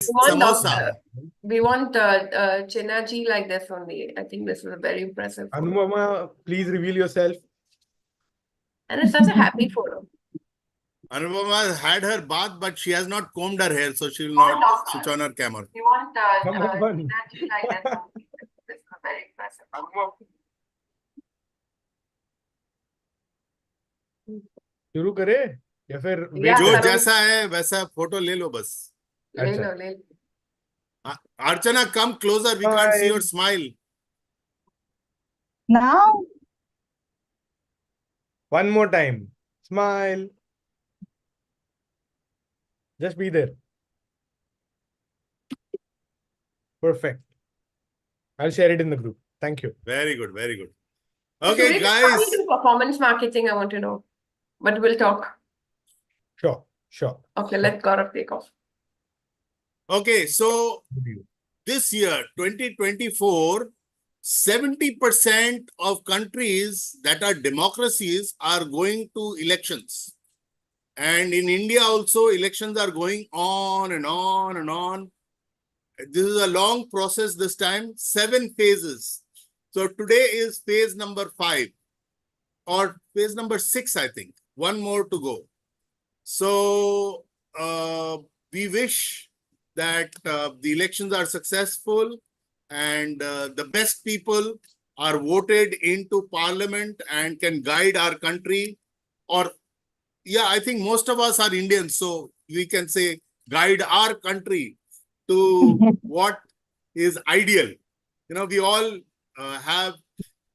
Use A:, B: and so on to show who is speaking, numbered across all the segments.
A: We want
B: samosa.
A: we want Chenaji like this only. I think this is a very impressive photo.
C: Anupama, please reveal yourself.
A: And it's such a happy photo.
B: Anupama had her bath, but she has not combed her hair, so she will not switch on her camera.
A: We want
C: Come on.
A: Chenaji like this only. This is a very impressive photo.
C: शुरू करे या फिर
A: Yeah,
B: जो
A: Tarun.
B: जैसा है वैसा photo ले लो बस.
A: ले लो, ले लो.
B: Archana, come closer. We can't see your smile.
D: Now,
C: one more time. Smile. Just be there. Perfect. I'll share it in the group. Thank you.
B: Very good, very good.
A: So
B: Okay,
A: today,
B: guys.
A: how do you do performance marketing? I want to know. But we'll talk.
C: Sure, sure.
A: Okay, let Gaurav take off.
B: Okay, so this year, 2024, 70% of countries that are democracies are going to elections. And in India also, elections are going on and on and on. This is a long process this time, 7 phases. So today is phase number 5 or phase number 6, I think. One more to go. So we wish that the elections are successful and the best people are voted into parliament and can guide our country. Or, yeah, I think most of us are Indians, so we can say guide our country to what is ideal. You know, we all have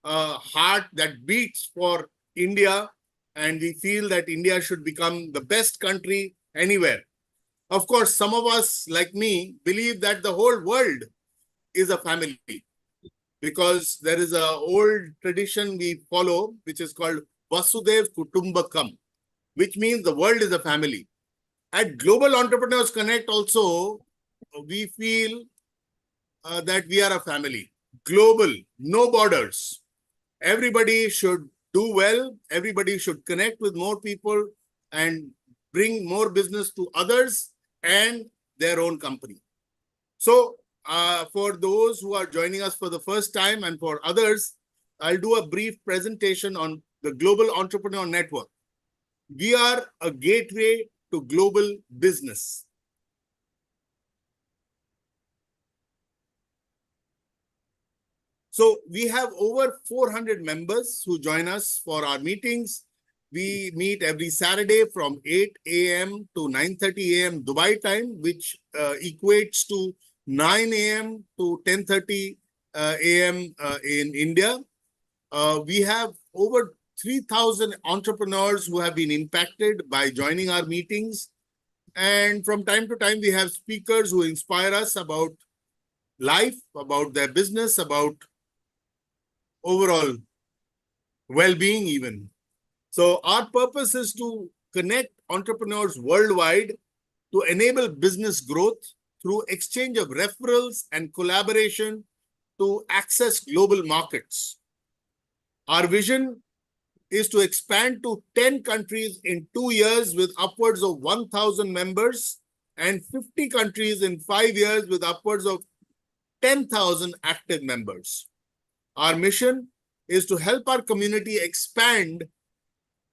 B: a heart that beats for India, and we feel that India should become the best country anywhere. Of course, some of us, like me, believe that the whole world is a family, because there is an old tradition we follow, which is called Vasudev Kutumbakam, which means the world is a family. At Global Entrepreneurs Connect also, we feel that we are a family. Global, no borders. Everybody should do well. Everybody should connect with more people and bring more business to others and their own company. So for those who are joining us for the first time and for others, I'll do a brief presentation on the Global Entrepreneur Network. We are a gateway to global business. So we have over 400 members who join us for our meetings. We meet every Saturday from 8 a.m. to 9:30 a.m. Dubai time, which equates to 9 a.m. to 10:30 a.m. In India. We have over 3,000 entrepreneurs who have been impacted by joining our meetings. And from time to time, we have speakers who inspire us about life, about their business, about overall well-being even. So our purpose is to connect entrepreneurs worldwide to enable business growth through exchange of referrals and collaboration to access global markets. Our vision is to expand to 10 countries in 2 years with upwards of 1,000 members and 50 countries in 5 years with upwards of 10,000 active members. Our mission is to help our community expand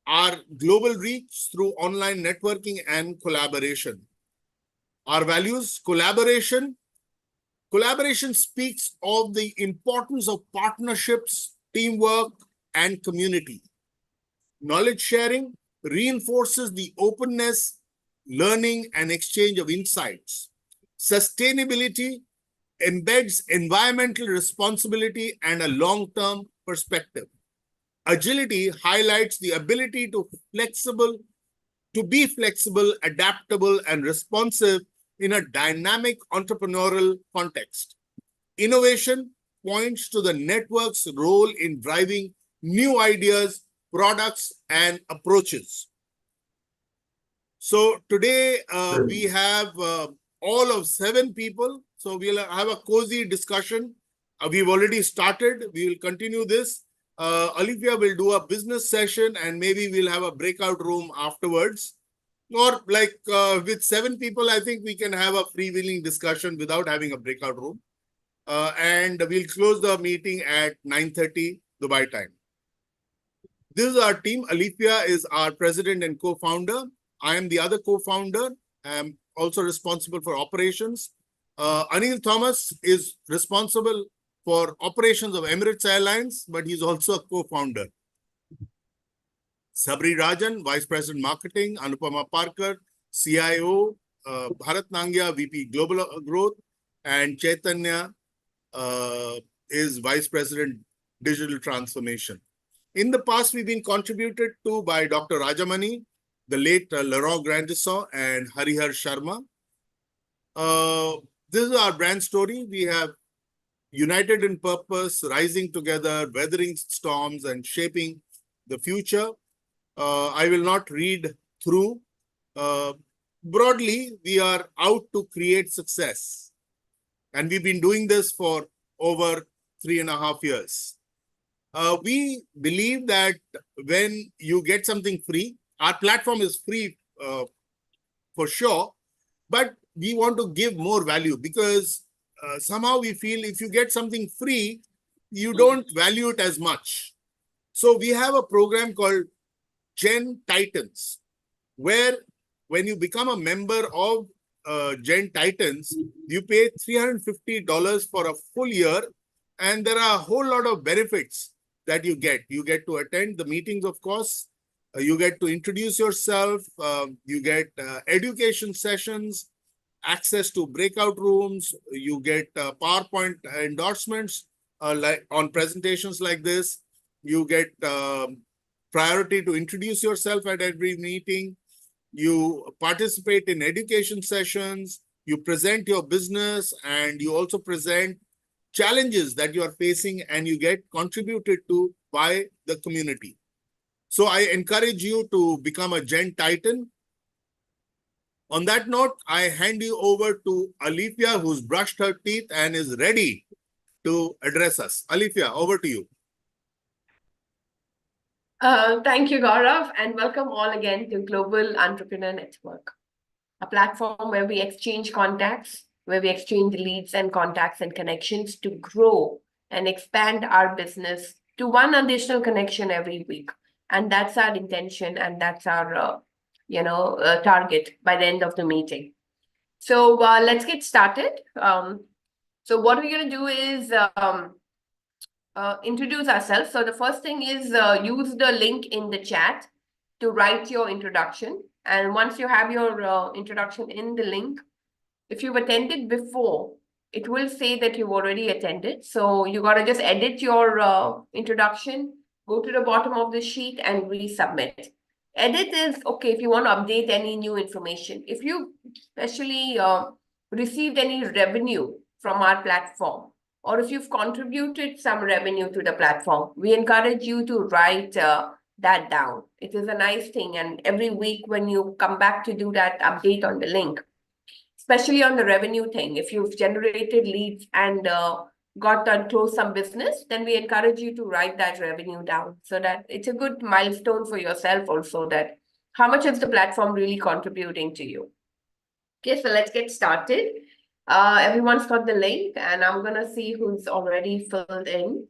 B: our global reach through online networking and collaboration. Our values, collaboration. Collaboration speaks of the importance of partnerships, teamwork, and community. Knowledge sharing reinforces the openness, learning, and exchange of insights. Sustainability embeds environmental responsibility and a long-term perspective. Agility highlights the ability to be flexible, adaptable, and responsive in a dynamic entrepreneurial context. Innovation points to the network's role in driving new ideas, products, and approaches. So today we have all of 7 people. So we'll have a cozy discussion. We've already started. We will continue this. Olivia will do a business session and maybe we'll have a breakout room afterwards. Or like with 7 people, I think we can have a freewheeling discussion without having a breakout room. And we'll close the meeting at 9:30 Dubai time. This is our team. Alifia is our president and co-founder. I am the other co-founder. I'm also responsible for operations. Anil Thomas is responsible for operations of Emirates Airlines, but he's also a co-founder. Sabri Rajan, Vice President Marketing, Anupama Parkar, CIO, Bharat Nangya, VP Global Growth, and Chaitanya is Vice President Digital Transformation. In the past, we've been contributed to by Dr. Rajamani, the late Laurent Grandisson, and Harihar Sharma. This is our brand story. We have united in purpose, rising together, weathering storms, and shaping the future. I will not read through. Broadly, we are out to create success. And we've been doing this for over 3.5 years. We believe that when you get something free, our platform is free for sure, but we want to give more value because somehow we feel if you get something free, you don't value it as much. So we have a program called Gen Titans, where when you become a member of Gen Titans, you pay $350 for a full year, and there are a whole lot of benefits that you get. You get to attend the meetings, of course. You get to introduce yourself. You get education sessions, access to breakout rooms. You get PowerPoint endorsements like on presentations like this. You get priority to introduce yourself at every meeting. You participate in education sessions. You present your business, and you also present challenges that you are facing, and you get contributed to by the community. So I encourage you to become a Gen Titan. On that note, I hand you over to Alifia, who's brushed her teeth and is ready to address us. Alifia, over to you.
A: Thank you, Gaurav, and welcome all again to Global Entrepreneur Network, a platform where we exchange contacts, where we exchange leads and contacts and connections to grow and expand our business to one additional connection every week. And that's our intention, and that's our target by the end of the meeting. So let's get started. So what we're going to do is introduce ourselves. So the first thing is use the link in the chat to write your introduction. And once you have your introduction in the link, if you've attended before, it will say that you've already attended. So you got to just edit your introduction, go to the bottom of the sheet and resubmit. Edit is okay if you want to update any new information. If you especially received any revenue from our platform, or if you've contributed some revenue to the platform, we encourage you to write that down. It is a nice thing. And every week when you come back to do that update on the link, especially on the revenue thing, if you've generated leads and got to close some business, then we encourage you to write that revenue down so that it's a good milestone for yourself also, that how much is the platform really contributing to you. Okay, so let's get started. Everyone's got the link, and I'm going to see who's already filled in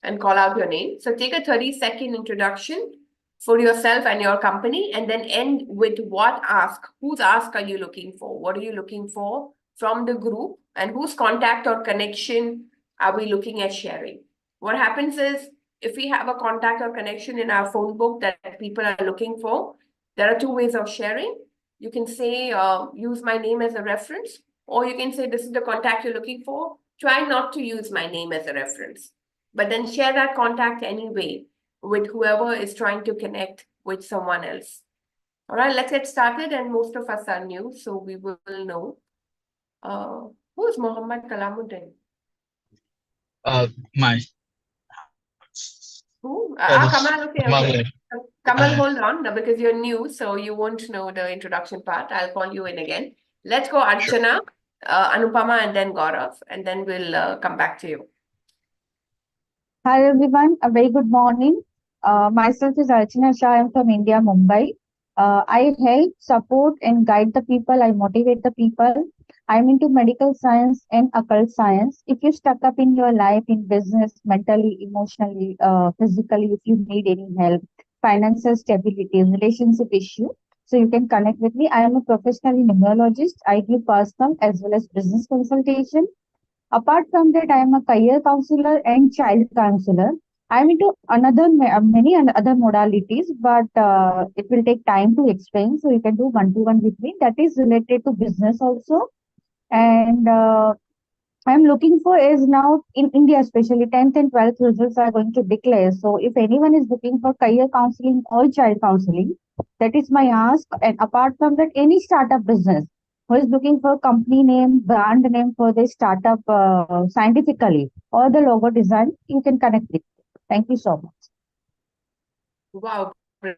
A: and call out your name. So take a 30-second introduction for yourself and your company, and then end with what ask. Whose ask are you looking for? What are you looking for from the group? And whose contact or connection are we looking at sharing? What happens is, if we have a contact or connection in our phone book that people are looking for, there are 2 ways of sharing. You can say, use my name as a reference, or you can say, this is the contact you're looking for. Try not to use my name as a reference, but then share that contact anyway with whoever is trying to connect with someone else. All right, let's get started. And most of us are new, so we will know. Who is Muhammad Kalamuddin?
D: My
A: Who?
D: this
A: Kamal, okay.
D: Kamal.
A: Kamal, hold on, because you're new, so you won't know the introduction part. I'll call you in again. Let's go Archana, Anupama, and then Gaurav, and then we'll come back to you.
E: Hi everyone, a very good morning. Myself is Archana Shah. I'm from India, Mumbai. I help, support, and guide the people. I motivate the people. I'm into medical science and occult science. If you're stuck up in your life, in business, mentally, emotionally, physically, if you need any help, financial stability, relationship issue, so you can connect with me. I am a professional numerologist. I give personal as well as business consultation. Apart from that, I am a career counselor and child counselor. I'm into many other modalities, but it will take time to explain. So you can do one-to-one with me. That is related to business also. And I'm looking for is now in India, especially 10th and 12th results are going to declare. So if anyone is looking for career counseling or child counseling, that is my ask. And apart from that, any startup business who is looking for company name, brand name for the startup scientifically or the logo design, you can connect with. Thank you so much.
A: Wow, great.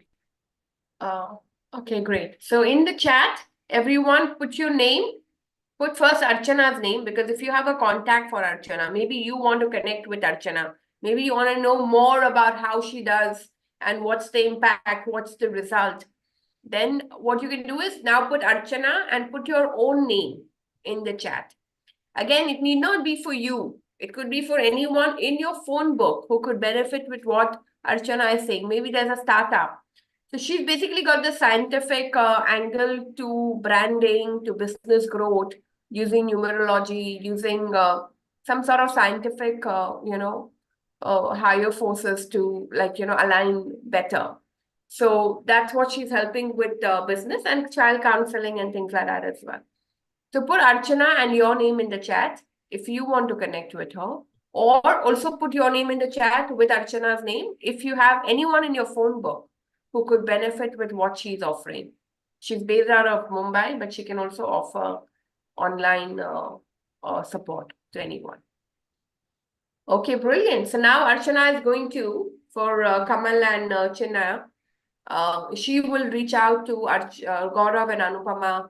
A: Okay, great. So in the chat, everyone put your name. Put first Archana's name, because if you have a contact for Archana, maybe you want to connect with Archana. Maybe you want to know more about how she does and what's the impact, what's the result. Then what you can do is now put Archana and put your own name in the chat. Again, it need not be for you. It could be for anyone in your phone book who could benefit with what Archana is saying. Maybe there's a startup. So she's basically got the scientific angle to branding, to business growth, using numerology, using some sort of scientific, higher forces to align better. So that's what she's helping with business and child counseling and things like that as well. So put Archana and your name in the chat if you want to connect with her. Or also put your name in the chat with Archana's name if you have anyone in your phone book who could benefit with what she's offering. She's based out of Mumbai, but she can also offer online support to anyone. Okay, brilliant. So now Archana is going to, for Kamal and Chinna, she will reach out to Gaurav and Anupama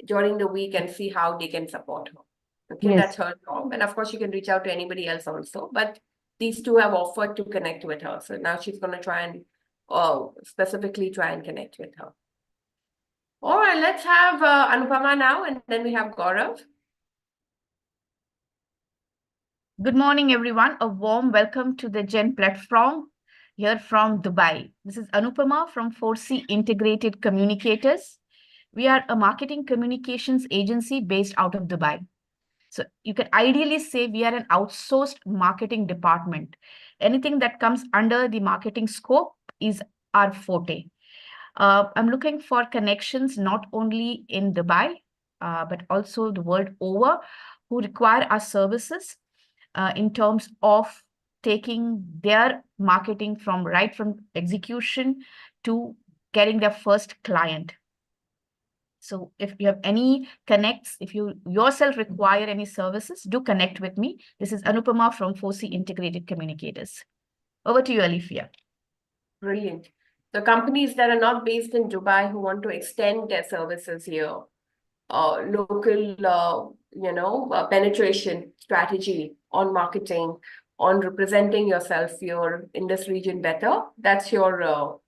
A: during the week and see how they can support her. Okay,
E: Yes.
A: that's her job. And of course, she can reach out to anybody else also. But these two have offered to connect with her. So now she's going to try and specifically try and connect with her. All right, let's have Anupama now, and then we have Gaurav.
D: Good morning, everyone. A warm welcome to the Gen platform here from Dubai. This is Anupama from 4C Integrated Communicators. We are a marketing communications agency based out of Dubai. So you can ideally say we are an outsourced marketing department. Anything that comes under the marketing scope is our forte. I'm looking for connections not only in Dubai, but also the world over who require our services in terms of taking their marketing from execution to getting their first client. So if you have any connects, if you yourself require any services, do connect with me. This is Anupama from 4C Integrated Communicators. Over to you, Alifia.
A: Brilliant. The companies that are not based in Dubai who want to extend their services here, local, penetration strategy on marketing, on representing yourself here in this region better, that's your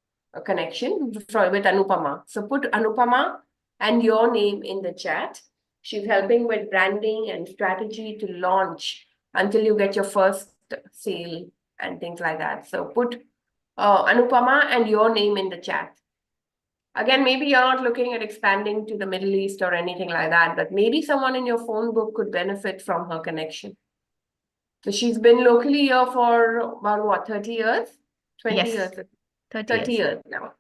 A: connection with Anupama. So put Anupama and your name in the chat. She's helping with branding and strategy to launch until you get your first sale and things like that. So put Anupama and your name in the chat. Again, maybe you're not looking at expanding to the Middle East or anything like that, but maybe someone in your phone book could benefit from her connection. So she's been locally here for about what, 30 years? 20
D: Yes,
A: years?
D: 30
A: years now.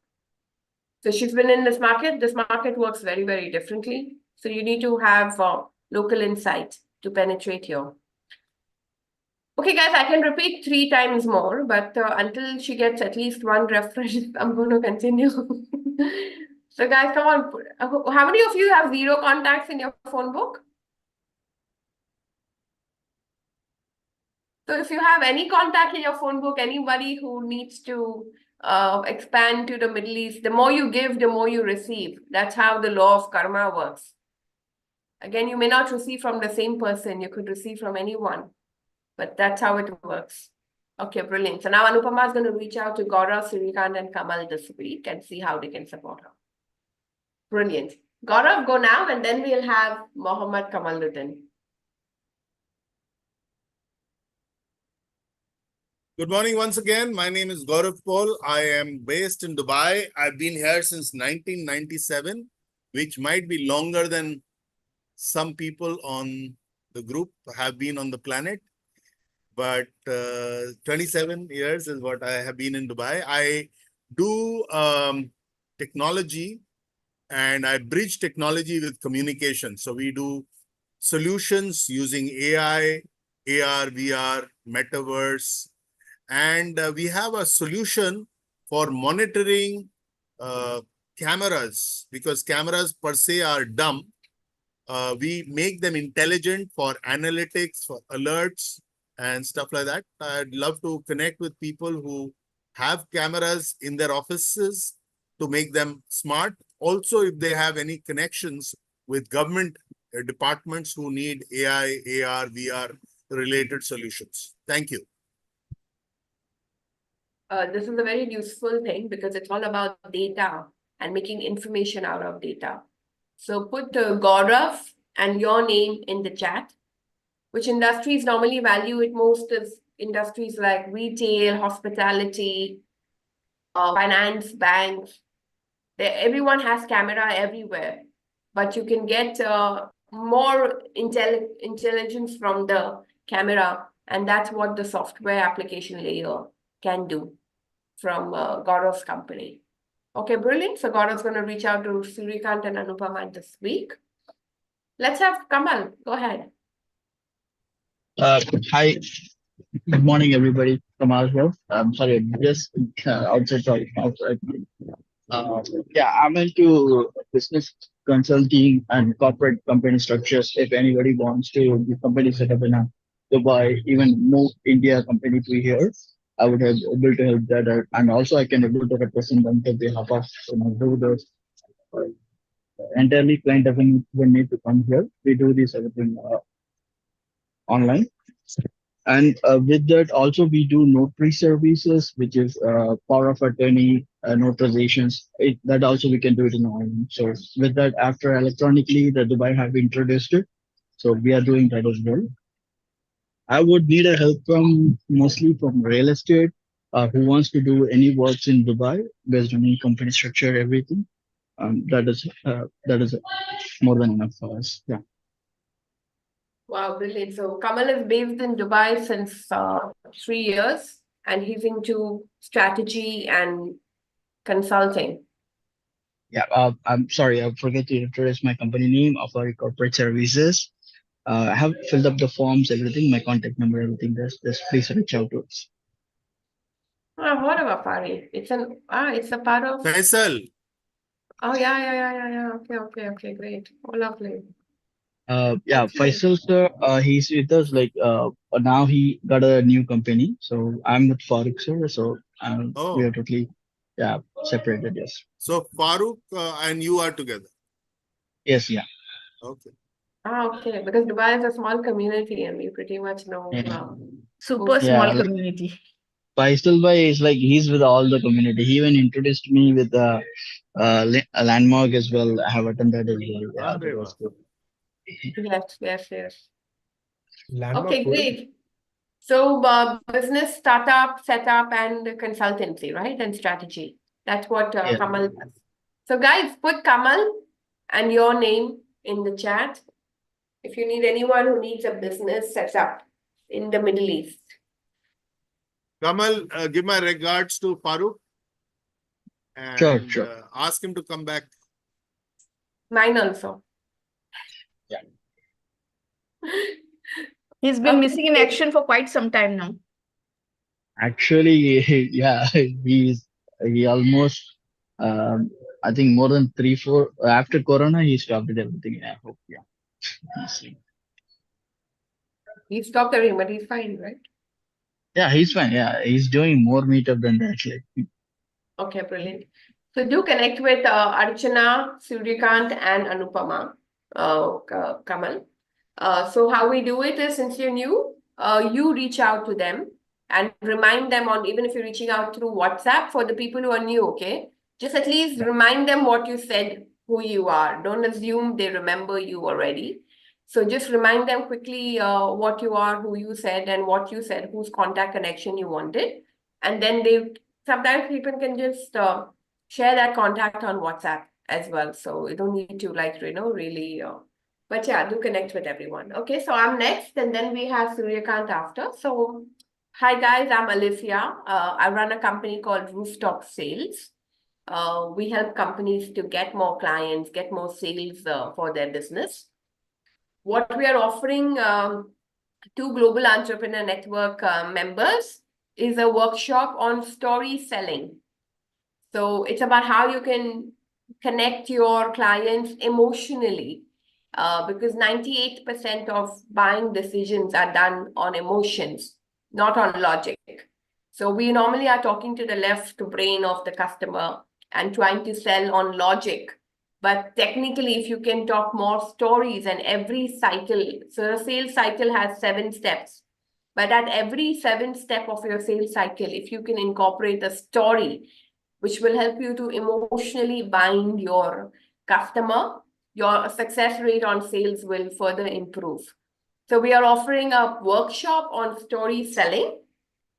A: So she's been in this market. This market works very, very differently. So you need to have local insight to penetrate here. Okay, guys, I can repeat 3 times more, but until she gets at least one reference, I'm going to continue. So guys, come on. How many of you have 0 contacts in your phone book? So if you have any contact in your phone book, anybody who needs to expand to the Middle East, the more you give, the more you receive. That's how the law of karma works. Again, you may not receive from the same person. You could receive from anyone. But that's how it works. Okay, brilliant. So now Anupama is going to reach out to Gaurav, Srikant, and Kamal this week and see how they can support her. Brilliant. Gaurav, go now, and then we'll have Mohammed Kamaluddin.
B: Good morning once again. My name is Gaurav Paul. I am based in Dubai. I've been here since 1997, which might be longer than some people on the group have been on the planet. But 27 years is what I have been in Dubai. I do technology, and I bridge technology with communication. So we do solutions using AI, AR, VR, metaverse, and we have a solution for monitoring cameras, because cameras per se are dumb. We make them intelligent for analytics, for alerts, and stuff like that. I'd love to connect with people who have cameras in their offices to make them smart. Also, if they have any connections with government departments who need AI, AR, VR related solutions. Thank you.
A: This is a very useful thing because it's all about data and making information out of data. So put Gaurav and your name in the chat. Which industries normally value it most is industries like retail, hospitality, finance, banks. Everyone has camera everywhere, but you can get more intelligence from the camera, and that's what the software application layer can do from Gaurav's company. Okay, brilliant. So Gaurav's going to reach out to Suryakant and Anupama this week. Let's have Kamal. Go ahead.
F: Hi, good morning, everybody. Kamal here. I'm sorry, I'm just outside talking outside. Yeah, I'm into business consulting and corporate company structures. If anybody wants to do company set up in Dubai, even move India company to here, I would have able to help that out. And also I can able to represent them on behalf of do the entirely client doesn't even need to come here. We do this everything online. And with that, also we do notary services, which is power of attorney, notarizations. That also we can do it in online. So with that, after electronically, the Dubai have introduced it. So we are doing that as well. I would need a help from mostly from real estate, who wants to do any works in Dubai based on any company structure, everything. That is more than enough for us. Yeah.
A: Wow, brilliant. So Kamal is based in Dubai since 3 years, and he's into strategy and consulting.
F: Yeah, I'm sorry, I forget to introduce my company name of our corporate services. I have filled up the forms, everything, my contact number, everything. Just please reach out to us.
A: Oh, what about Fari? It's a part of.
B: Faisal.
A: Oh yeah. Okay, great. Oh, lovely.
F: Yeah,
A: Excellent.
F: Faisal sir, he's with us like now he got a new company. So I'm with Farooq sir. So we are
B: Oh,
F: totally separated. Yes.
B: so Farooq and you are together.
F: Yes. Yeah.
B: Okay.
A: Okay, because Dubai is a small community and we pretty much know
F: Yeah.
D: Super
A: most.
F: Yeah.
D: small community.
F: Faisal bhai is like he's with all the community. He even introduced me with a landmark as well. I have attended as well. Yeah, that
B: Arre
F: was
B: wah.
F: good.
A: Yes.
C: Landmark
A: Okay,
C: forum.
A: great. So business, startup, setup, and consultancy, right? And strategy. That's what
F: Yeah.
A: Kamal does. So guys, put Kamal and your name in the chat if you need anyone who needs a business setup in the Middle East.
B: Kamal, give my regards to Farooq
F: Sure.
B: and
F: Sure.
B: ask him to come back.
A: Mine also.
F: Yeah.
D: He's been
A: Okay,
D: missing in
A: great.
D: action for quite some time now.
F: Actually, yeah, he almost I think more than 3, 4 after Corona he stopped with everything. I hope. Yeah.
A: He stopped everything, but he's fine, right?
F: Yeah, he's fine. Yeah, he's doing more meetup than that. Like,
A: Okay, brilliant. So do connect with Archana, Suryakant, and Anupama, Kamal. So how we do it is, since you're new, you reach out to them and remind them on, even if you're reaching out through WhatsApp for the people who are new, okay? Just at least remind them what you said who you are. Don't assume they remember you already. So just remind them quickly what you are, who you said, and what you said, whose contact connection you wanted. And then sometimes people can just share that contact on WhatsApp as well. So you don't need to really, but yeah, do connect with everyone. Okay, so I'm next, and then we have Suryakant after. So hi guys, I'm Alifia. I run a company called Rooftop Sales. We help companies to get more clients, get more sales for their business. What we are offering to Global Entrepreneur Network members is a workshop on story selling. So it's about how you can connect your clients emotionally, because 98% of buying decisions are done on emotions, not on logic. So we normally are talking to the left brain of the customer and trying to sell on logic. But technically, if you can talk more stories and every cycle, so the sales cycle has 7 steps. But at every 7th step of your sales cycle, if you can incorporate a story, which will help you to emotionally bind your customer, your success rate on sales will further improve. So we are offering a workshop on story selling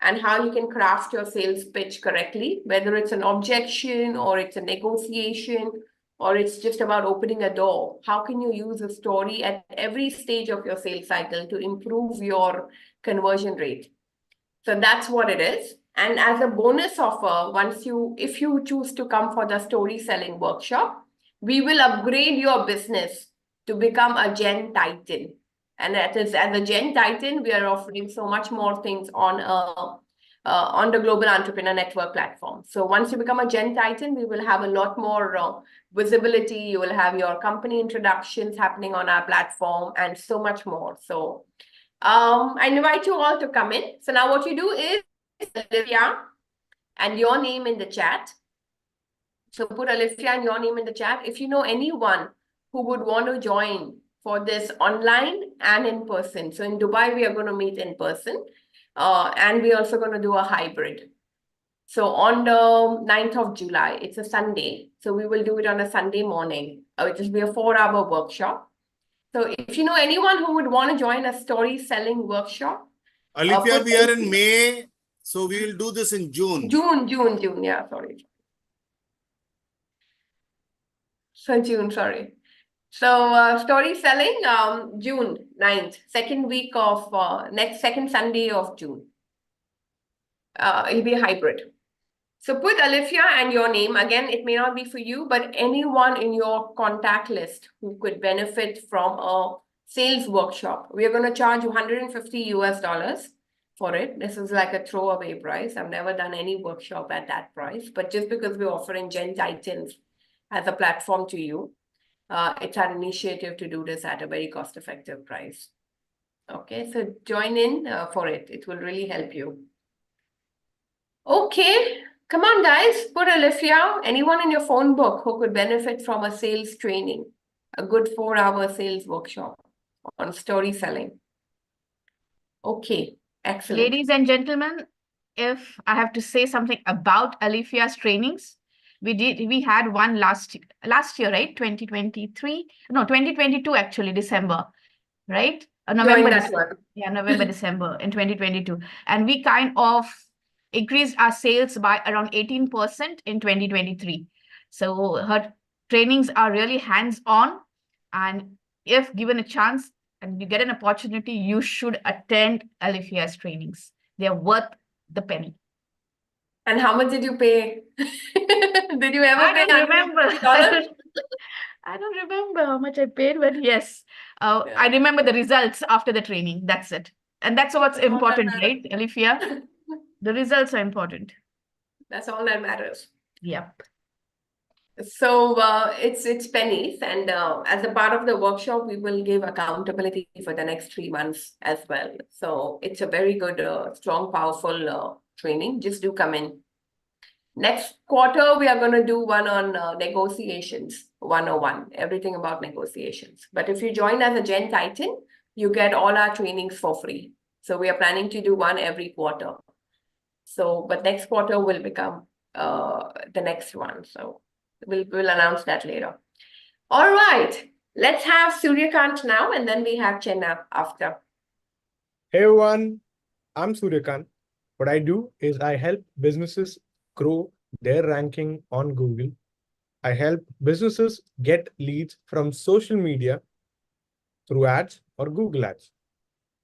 A: and how you can craft your sales pitch correctly, whether it's an objection or it's a negotiation or it's just about opening a door. How can you use a story at every stage of your sales cycle to improve your conversion rate? So that's what it is. And as a bonus offer, if you choose to come for the story selling workshop, we will upgrade your business to become a Gen Titan. And that is, as a Gen Titan, we are offering so much more things on the Global Entrepreneur Network platform. So once you become a Gen Titan, we will have a lot more visibility. You will have your company introductions happening on our platform and so much more. So I invite you all to come in. So now what you do is Olivia and your name in the chat. So put Olivia and your name in the chat. If you know anyone who would want to join for this online and in person. So in Dubai, we are going to meet in person. And we're also going to do a hybrid. So on the 9th of July, it's a Sunday. So we will do it on a Sunday morning. It will be a 4-hour workshop. So if you know anyone who would want to join a story selling workshop.
B: Alifia, we are in May, so we will do this in June.
A: June. Yeah, sorry. So June, sorry. So story selling, June 9th, second week of second Sunday of June. It'll be a hybrid. So put Alifia and your name. Again, it may not be for you, but anyone in your contact list who could benefit from a sales workshop. We are going to charge $150 for it. This is like a throwaway price. I've never done any workshop at that price, but just because we're offering Gen Titans as a platform to you, it's our initiative to do this at a very cost-effective price. Okay, so join in for it. It will really help you. Okay, come on, guys. Put Alifia, anyone in your phone book who could benefit from a sales training, a good 4-hour sales workshop on story selling. Okay, excellent.
D: Ladies and gentlemen, if I have to say something about Alifia's trainings, we had one last year, right? 2023, no, 2022 actually, December, right? November, December. Yeah, November, December in 2022. And we kind of increased our sales by around 18% in 2023. So her trainings are really hands-on, and if given a chance and you get an opportunity, you should attend Alifia's trainings. They are worth the penny.
A: And how much did you pay? Did you ever pay?
D: I don't remember. I don't remember how much I paid, but yes, I remember the results after the training. That's it. And that's what's important, right, Alifia? The results are important.
A: That's all that matters.
D: Yep.
A: So it's pennies, and as a part of the workshop, we will give accountability for the next 3 months as well. So it's a very good, strong, powerful training. Just do come in. Next quarter, we are going to do one on negotiations 101, everything about negotiations. But if you join as a Gen Titan, you get all our trainings for free. So we are planning to do one every quarter. So, but next quarter will become the next one. So we'll announce that later. All right, let's have Suryakant now, and then we have Chenna after.
C: Hey everyone, I'm Suryakant. What I do is I help businesses grow their ranking on Google. I help businesses get leads from social media through ads or Google ads.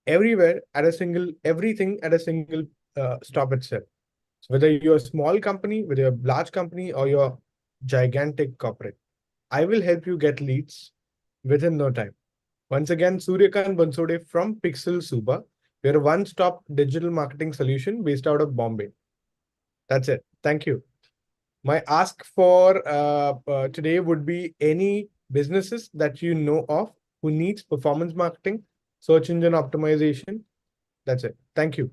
C: Everywhere everything at a single stop itself. So whether you're a small company, whether you're a large company, or you're gigantic corporate, I will help you get leads within no time. Once again, Suryakant Bansode from Pixel Suba. We're a one-stop digital marketing solution based out of Bombay. That's it. Thank you. My ask for today would be any businesses that you know of who needs performance marketing, search engine optimization. That's it. Thank you.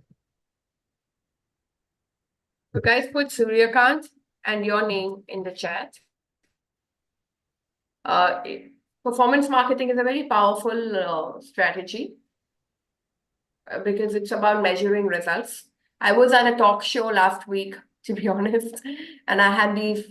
A: So guys, put Suryakant and your name in the chat. Performance marketing is a very powerful strategy because it's about measuring results. I was on a talk show last week, to be honest, and I had these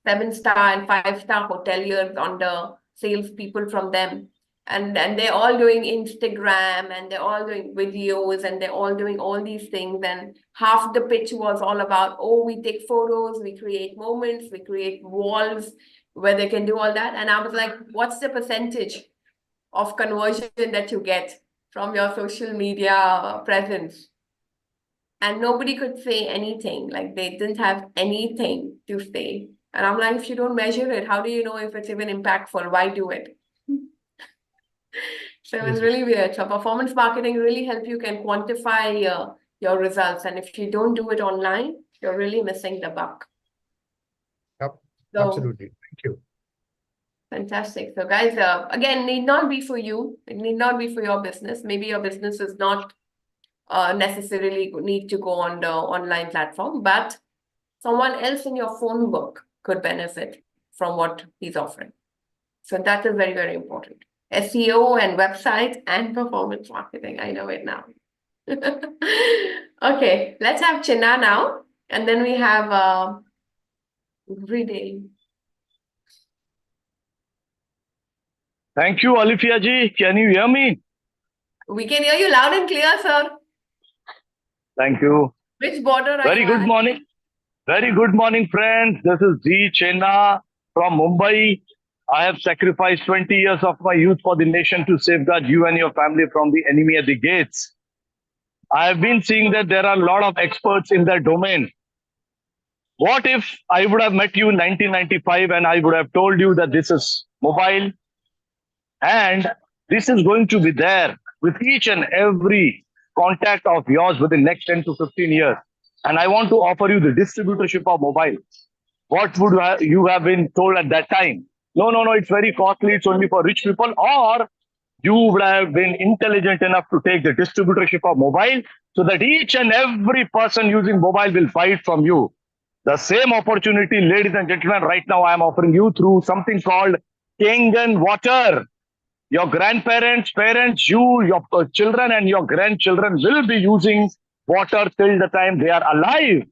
A: 7-star and 5-star hoteliers on the salespeople from them. And they're all doing Instagram and they're all doing videos and they're all doing all these things. And half the pitch was all about, oh, we take photos, we create moments, we create walls where they can do all that. And I was like, what's the percentage of conversion that you get from your social media presence? And nobody could say anything, like they didn't have anything to say. And I'm like, if you don't measure it, how do you know if it's even impactful? Why do it? So it was really weird. So performance marketing really help you can quantify your results. And if you don't do it online, you're really missing the buck.
C: Yep,
A: So,
C: absolutely. Thank you.
A: Fantastic. So guys, again, need not be for you. It need not be for your business. Maybe your business is not necessarily need to go on the online platform, but someone else in your phone book could benefit from what he's offering. So that is very, very important. SEO and website and performance marketing. I know it now. Okay, let's have Chinna now. And then we have Everyday.
G: Thank you, Alifia ji. Can you hear me?
A: We can hear you loud and clear, sir.
G: Thank you.
A: Which border are
G: Very
A: you
G: good
A: at?
G: morning. Very good morning, friends. This is G. Chenna from Mumbai. I have sacrificed 20 years of my youth for the nation to safeguard you and your family from the enemy at the gates. I have been seeing that there are a lot of experts in that domain. What if I would have met you in 1995 and I would have told you that this is mobile and this is going to be there with each and every contact of yours within next 10 to 15 years. And I want to offer you the distributorship of mobile. What would you have been told at that time? No, it's very costly. It's only for rich people. Or you would have been intelligent enough to take the distributorship of mobile so that each and every person using mobile will buy it from you. The same opportunity, ladies and gentlemen, right now I am offering you through something called Kangen Water. Your grandparents, parents, your children and your grandchildren will be using water till the time they are alive.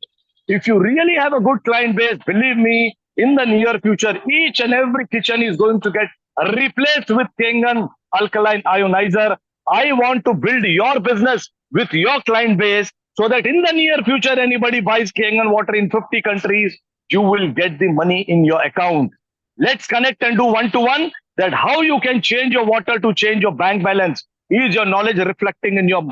G: If you really have a good client base, believe me, in the near future, each and every kitchen is going to get replaced with Kangen alkaline ionizer. I want to build your business with your client base so that in the near future, anybody buys Kangen water in 50 countries, you will get the money in your account. Let's connect and do one-to-one that how you can change your water to change your bank balance. Is your knowledge reflecting in your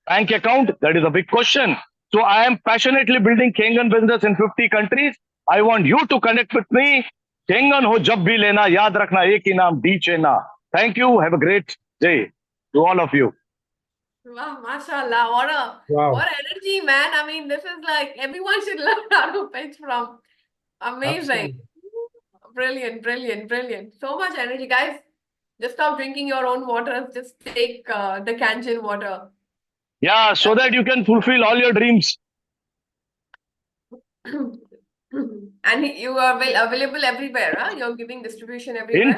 G: bank account? That is a big question. So I am passionately building Kangen business in 50 countries. I want you to connect with me. Kangen ho jab bhi lena, yaad rakhna ek hi naam D Chenna. Thank you. Have a great day to all of you.
A: Wow, mashallah. What energy, man. I mean, this is like everyone should learn how to pitch from. Amazing.
C: Absolutely.
A: Brilliant. So much energy, guys. Just stop drinking your own water. Just take the Kangen water.
G: Yeah, so that you can fulfill all your dreams.
A: And you are available everywhere, huh? You're giving distribution everywhere.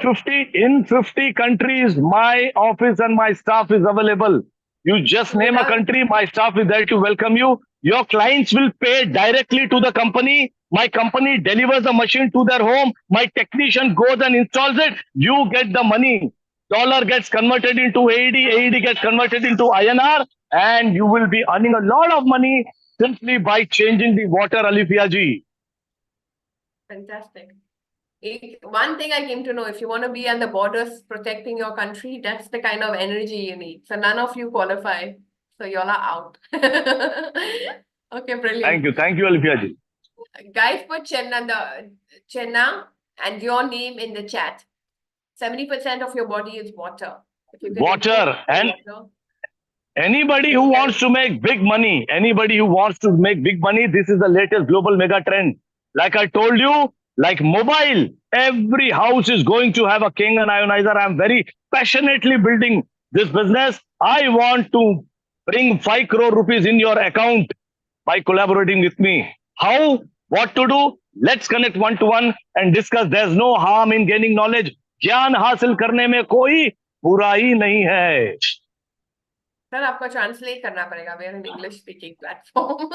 G: In 50 countries, my office and my staff is available. You just name a
A: Without-
G: country, my staff is there to welcome you. Your clients will pay directly to the company. My company delivers the machine to their home. My technician goes and installs it. You get the money. Dollar gets converted into AED, AED gets converted into INR, and you will be earning a lot of money simply by changing the water, Alifia ji.
A: Fantastic. One thing I came to know, if you want to be on the borders protecting your country, that's the kind of energy you need. So none of you qualify. So y'all are out. Okay, brilliant.
G: Thank you, Alifia ji.
A: Guys, put Chenna and your name in the chat. 70% of your body is water. If you can
G: Water,
A: improve
G: and
A: water,
G: anybody who wants to make big money, this is the latest global mega trend. Like I told you, like mobile, every house is going to have a King and ionizer. I'm very passionately building this business. I want to bring 5 crore rupees in your account by collaborating with me. How? What to do? Let's connect one-to-one and discuss. There's no harm in gaining knowledge. ज्ञान हासिल करने में कोई बुराई नहीं है.
A: sir, आपको translate करना पड़ेगा. We're an English speaking platform.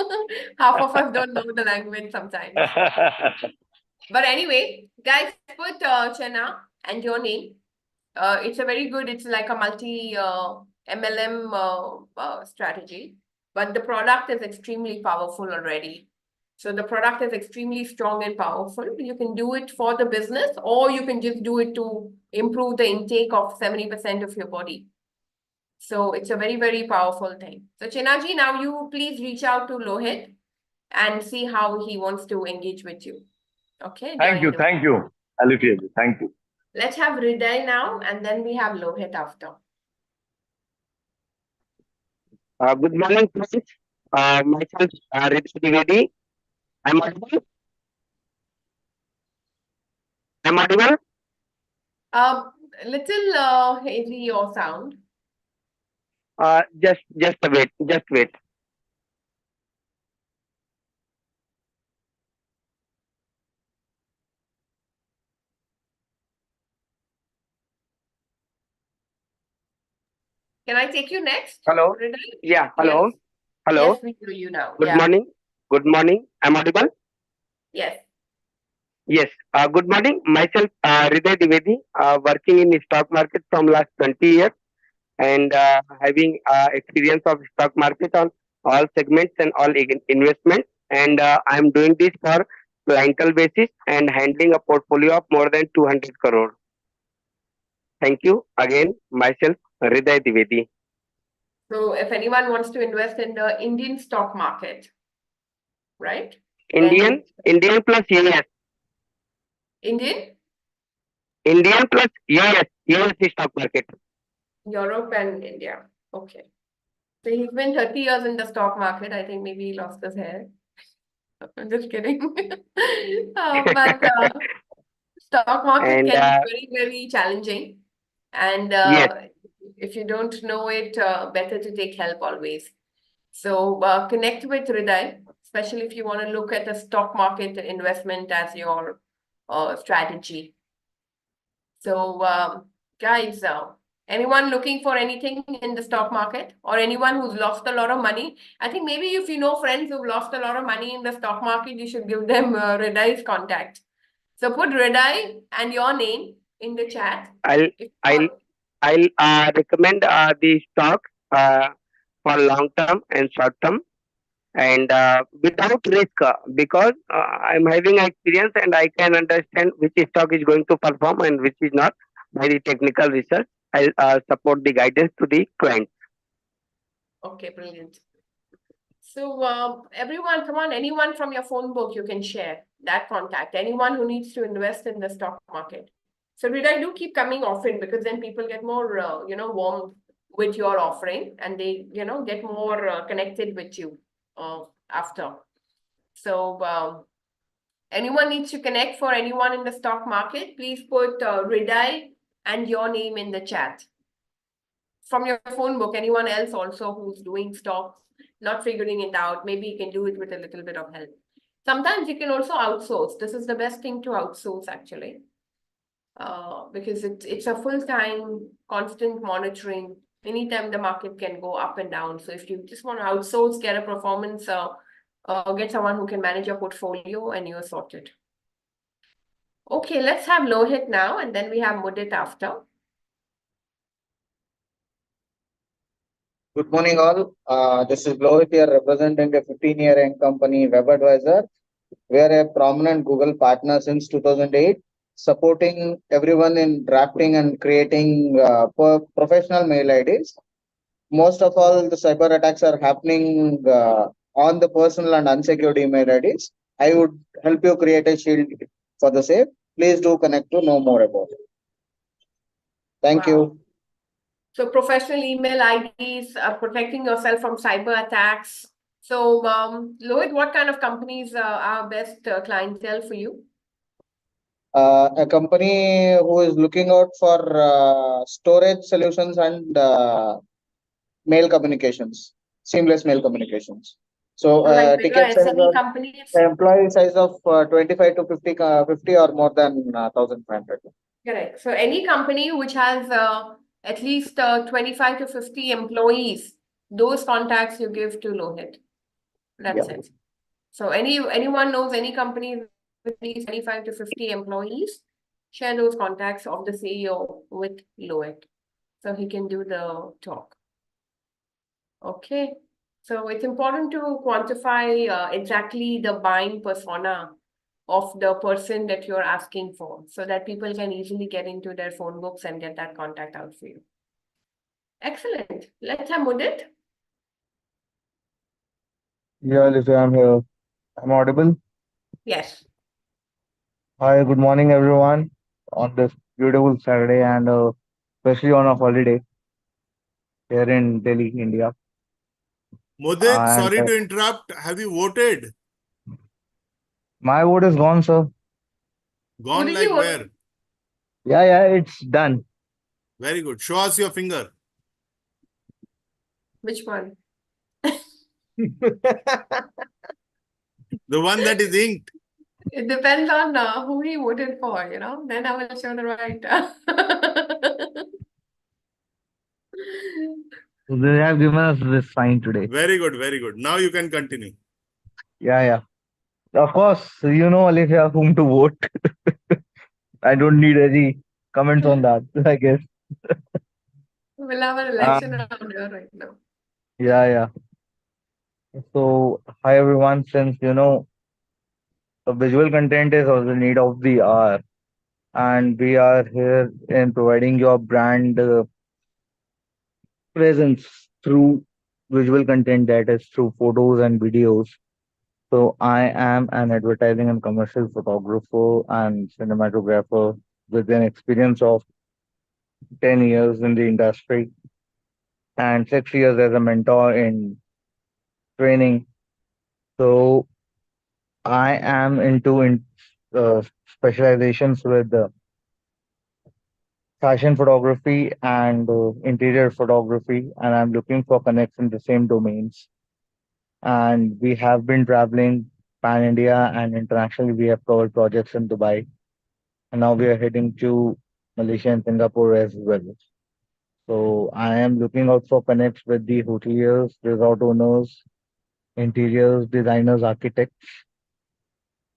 A: Half of us don't know the language sometimes. But anyway, guys, put Chenna and your name. It's a very good, it's like a multi MLM strategy, but the product is extremely powerful already. So the product is extremely strong and powerful. You can do it for the business, or you can just do it to improve the intake of 70% of your body. So it's a very, very powerful thing. So Chenaji, now you please reach out to Lohit and see how he wants to engage with you. Okay.
G: Thank you, Alifia ji. Thank you.
A: Let's have Hriday now, and then we have Lohit after.
H: Good morning, friends. Myself, Hriday Dwivedi. I'm audible. I'm audible.
A: Little hazy your sound.
H: Just wait. Just wait.
A: Can I take you next?
H: Hello.
A: Hriday?
H: Yeah. Hello.
A: Yes.
H: Hello.
A: Yes, we hear you now.
H: Good
A: Yeah.
H: morning. Good morning. I'm audible.
A: Yes.
H: Yes. Good morning. Myself, Hriday Dwivedi, working in the stock market from last 20 years and having experience of stock market on all segments and all investments. And I'm doing this for clientele basis and handling a portfolio of more than 200 crore. Thank you again. Myself, Hriday Dwivedi.
A: So if anyone wants to invest in the Indian stock market, right?
H: Indian plus US.
A: Indian,
H: Indian plus US. US stock market.
A: Europe and India. Okay. So he's been 30 years in the stock market. I think maybe he lost his hair. I'm just kidding. But stock market
H: And,
A: can be very, very challenging. And
H: Yes.
A: if you don't know it, better to take help always. So connect with Hriday, especially if you want to look at the stock market investment as your strategy. So guys, anyone looking for anything in the stock market, or anyone who's lost a lot of money? I think maybe if you know friends who've lost a lot of money in the stock market, you should give them Hriday's contact. So put Hriday and your name in the chat.
H: I'll recommend the stocks for long term and short term and without risk because I'm having experience and I can understand which stock is going to perform and which is not by the technical research. I'll support the guidance to the client.
A: Okay, brilliant. So everyone, come on, anyone from your phone book, you can share that contact. Anyone who needs to invest in the stock market. So Hriday, do keep coming often, because then people get more, warm with your offering, and they, get more connected with you after. So anyone needs to connect for anyone in the stock market, please put Hriday and your name in the chat. From your phone book, anyone else also who's doing stocks, not figuring it out, maybe you can do it with a little bit of help. Sometimes you can also outsource. This is the best thing to outsource, actually, because it's a full-time, constant monitoring Anytime the market can go up and down. So if you just want to outsource, get a performance, get someone who can manage your portfolio and you're sorted. Okay, let's have Lohit now, and then we have Mudit after.
I: Good morning, all. This is Lohit here, representing a 15-year young company, Web Advisor. We are a prominent Google partner since 2008, supporting everyone in drafting and creating professional mail IDs. Most of all, the cyber attacks are happening on the personal and unsecured email IDs. I would help you create a shield for the same. Please do connect to know more about it. Thank you.
A: So professional email IDs, protecting yourself from cyber attacks. So, Lohit, what kind of companies are best clientele for you?
I: A company who is looking out for storage solutions and mail communications, seamless mail communications. So,
A: like bigger
I: ticket size
A: SME
I: of
A: companies?
I: employee size of 25 to 50 or more than 1,500.
A: Correct. So any company which has at least 25 to 50 employees, those contacts you give to Lohit. That's it. So anyone knows any company with at least 25 to 50 employees, share those contacts of the CEO with Lohit, so he can do the talk. Okay. So it's important to quantify exactly the buying persona of the person that you're asking for, so that people can easily get into their phone books and get that contact out for you. Excellent. Let's have Mudit.
I: Yeah, Lisa, I'm here. I'm audible.
A: Yes.
I: Hi, good morning, everyone. On this beautiful Saturday and especially on a holiday here in Delhi, India.
B: Mudit,
I: And
B: sorry to interrupt. Have you voted?
I: my vote is gone, sir.
B: Gone
A: did
B: like
A: you vote?
B: where?
I: Yeah, it's done.
B: Very good. Show us your finger.
A: Which one?
B: The one that is inked.
A: It depends on who he voted for, you know. Then I will show the right.
I: So they have given us this sign today.
B: Very good, very good. Now you can continue.
I: Yeah. Of course, you know, Alifia, whom to vote. I don't need any comments on that, I guess.
A: We'll have an election around here right now.
I: Yeah. So, hi everyone. Since you know, visual content is also need of the hour, and we are here in providing your brand presence through visual content, that is through photos and videos. So I am an advertising and commercial photographer and cinematographer with an experience of 10 years in the industry and 6 years as a mentor in training. So I am into specializations with fashion photography and interior photography, and I'm looking for connects in the same domains. And we have been traveling pan India and internationally. We have covered projects in Dubai, and now we are heading to Malaysia and Singapore as well. So I am looking out for connects with the hoteliers, resort owners, interiors, designers, architects,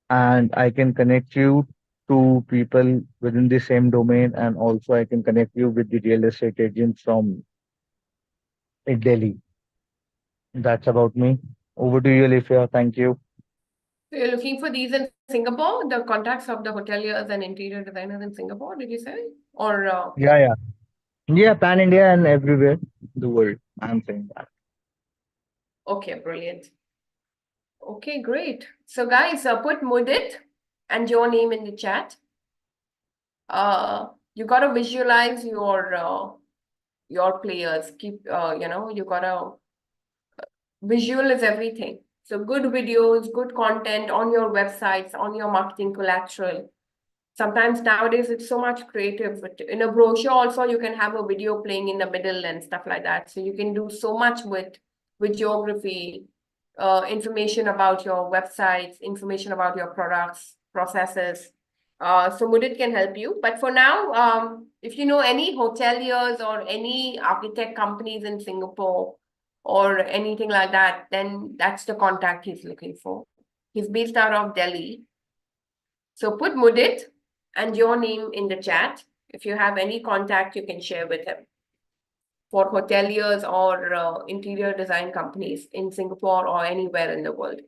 I: and I can connect you to people within the same domain, and also I can connect you with the real estate agents from Delhi. That's about me. Over to you, Alifia. Thank you.
A: So you're looking for these in Singapore, the contacts of the hoteliers and interior designers in Singapore, did you say? Or
I: Yeah, pan India and everywhere in the world. I'm saying that.
A: okay, brilliant. Okay, great. So guys, put Mudit and your name in the chat. You gotta visualize your players. Keep you gotta visual is everything. So good videos, good content on your websites, on your marketing collateral. Sometimes nowadays it's so much creative, but in a brochure also you can have a video playing in the middle and stuff like that. So you can do so much with geography, information about your websites, information about your products, processes. So Mudit can help you. But for now, if you know any hoteliers or any architect companies in Singapore or anything like that, then that's the contact he's looking for. He's based out of Delhi. So put Mudit and your name in the chat. If you have any contact, you can share with him for hoteliers or interior design companies in Singapore or anywhere in the world.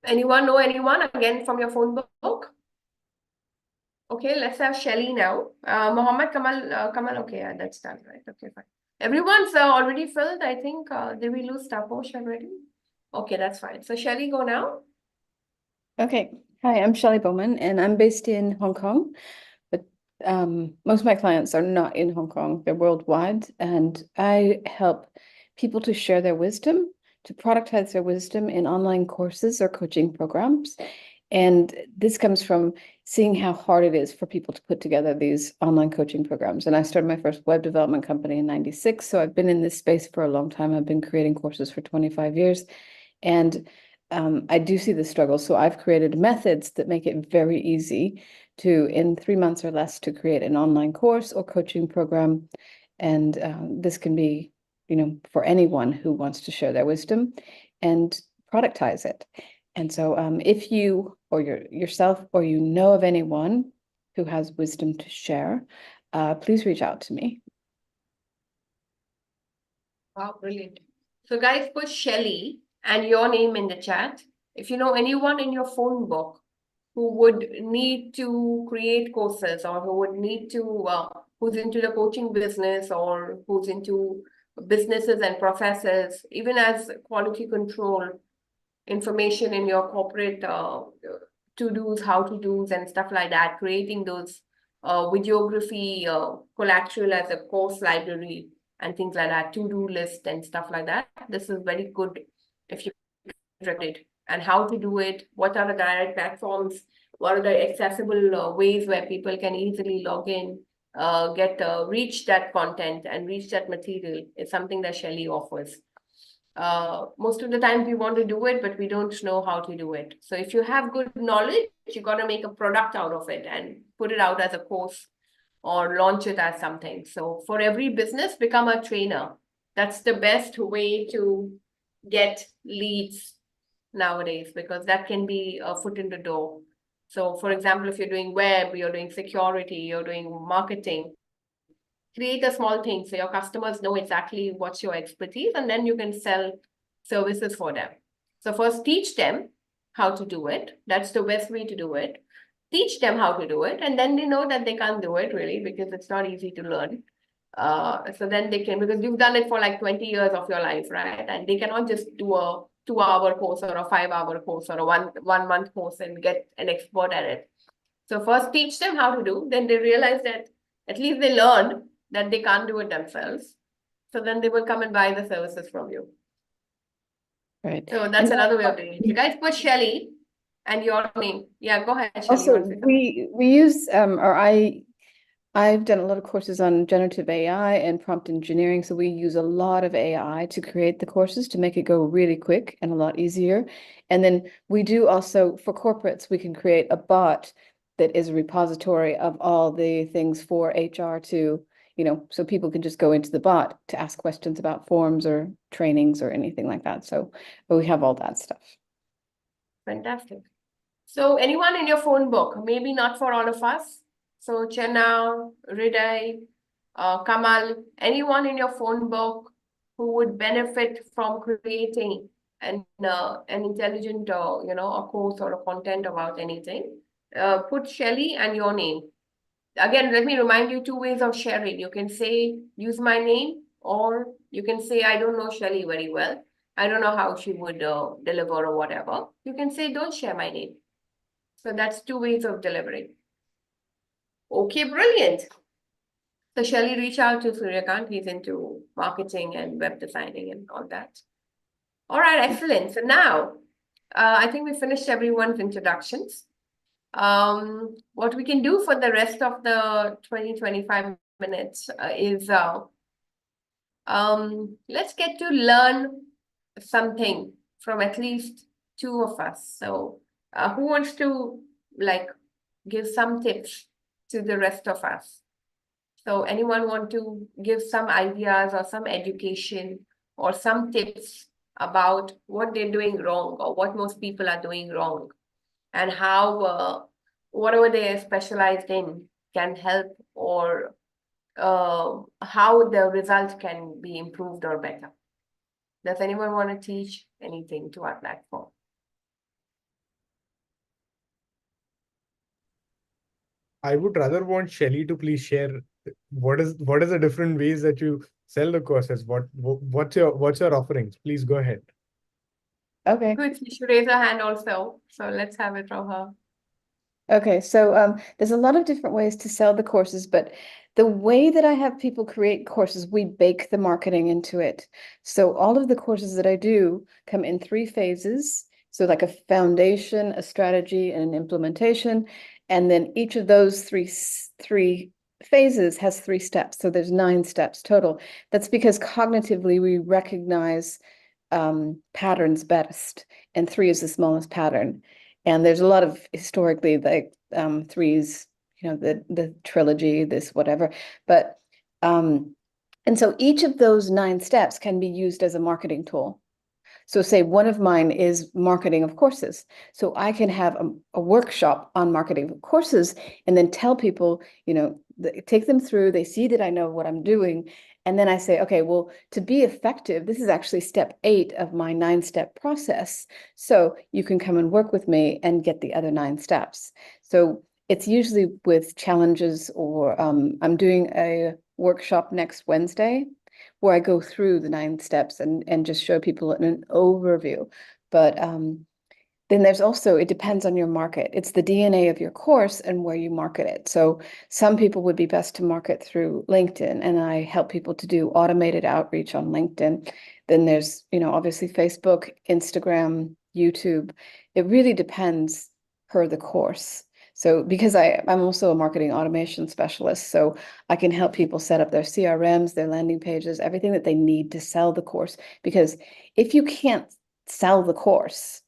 A: Anyone know anyone again from your phone book? Okay, let's have Shelly now. Mohammed Kamal, okay, yeah, that's done, right? Okay, fine. Everyone's already filled, I think. Did we lose Taposh already? Okay, that's fine. So Shelly, go now.
J: Okay. Hi, I'm Shelley Bowman, and I'm based in Hong Kong. But most of my clients are not in Hong Kong, they're worldwide. And I help people to share their wisdom, to productize their wisdom in online courses or coaching programs. And this comes from seeing how hard it is for people to put together these online coaching programs. And I started my first web development company in '96. So I've been in this space for a long time. I've been creating courses for 25 years. And I do see the struggle. So I've created methods that make it very easy to, in 3 months or less, to create an online course or coaching program. And this can be, for anyone who wants to share their wisdom and productize it. And so if you or yourself or you know of anyone who has wisdom to share, please reach out to me.
A: Wow, brilliant. So guys, put Shelly and your name in the chat. If you know anyone in your phone book who would need to create courses or who would need to, who's into the coaching business or who's into businesses and processes, even as quality control information in your corporate to-dos, how-to-dos and stuff like that, creating those videography collateral as a course library and things like that, to-do list and stuff like that. This is very good if you read it. And how to do it, what are the direct platforms, what are the accessible ways where people can easily log in, reach that content and reach that material is something that Shelly offers. Most of the time we want to do it, but we don't know how to do it. So if you have good knowledge, you got to make a product out of it and put it out as a course or launch it as something. So for every business, become a trainer. That's the best way to get leads nowadays, because that can be a foot in the door. So for example, if you're doing web, you're doing security, you're doing marketing, create a small thing so your customers know exactly what's your expertise, and then you can sell services for them. So first teach them how to do it. That's the best way to do it. Teach them how to do it, and then they know that they can't do it really because it's not easy to learn. So then they can, because you've done it for like 20 years of your life, right? And they cannot just do a 2-hour course or a 5-hour course or a one month course and get an expert at it. So first teach them how to do, then they realize that at least they learned that they can't do it themselves. So then they will come and buy the services from you.
J: Right.
A: So that's another way of doing it. You guys put Shelly and your name. Yeah, go ahead, Shelly.
J: Also, we use I've done a lot of courses on generative AI and prompt engineering. So we use a lot of AI to create the courses to make it go really quick and a lot easier. And then we do also, for corporates, we can create a bot that is a repository of all the things for HR to, so people can just go into the bot to ask questions about forms or trainings or anything like that. So we have all that stuff.
A: Fantastic. So anyone in your phone book, maybe not for all of us. So Chenna, Riday, Kamal, anyone in your phone book who would benefit from creating an intelligent, a course or a content about anything, put Shelly and your name. Again, let me remind you 2 ways of sharing. You can say, use my name, or you can say, I don't know Shelly very well. I don't know how she would deliver or whatever. You can say, don't share my name. So that's 2 ways of delivering. Okay, brilliant. So Shelly, reach out to Suryakant. He's into marketing and web designing and all that. All right, excellent. So now, I think we finished everyone's introductions. What we can do for the rest of the 20-25 minutes is let's get to learn something from at least two of us. So who wants to like give some tips to the rest of us? So anyone want to give some ideas or some education or some tips about what they're doing wrong or what most people are doing wrong, and how whatever they are specialized in can help, or how the result can be improved or better? Does anyone want to teach anything to our platform?
C: I would rather want Shelly to please share what is the different ways that you sell the courses. What's your offerings? Please go ahead.
J: Okay.
A: Good, she should raise her hand also. So let's have it from her.
J: Okay, so there's a lot of different ways to sell the courses, but the way that I have people create courses, we bake the marketing into it. So all of the courses that I do come in 3 phases. So like a foundation, a strategy, and an implementation. And then each of those three phases has 3 steps. So there's 9 steps total. That's because cognitively we recognize patterns best, and 3 is the smallest pattern. And there's a lot of historically like 3s, the trilogy, this whatever. But and so each of those 9 steps can be used as a marketing tool. So say one of mine is marketing of courses. So I can have a workshop on marketing of courses and then tell people, take them through, they see that I know what I'm doing. And then I say, okay, well, to be effective, this is actually step 8 of my 9-step process. So you can come and work with me and get the other 9 steps. So it's usually with challenges, or I'm doing a workshop next Wednesday where I go through the 9 steps and just show people an overview. But then there's also, it depends on your market. It's the DNA of your course and where you market it. So some people would be best to market through LinkedIn, and I help people to do automated outreach on LinkedIn. Then there's, obviously Facebook, Instagram, YouTube. It really depends per the course. So because I'm also a marketing automation specialist, so I can help people set up their CRMs, their landing pages, everything that they need to sell the course. Because if you can't sell the course,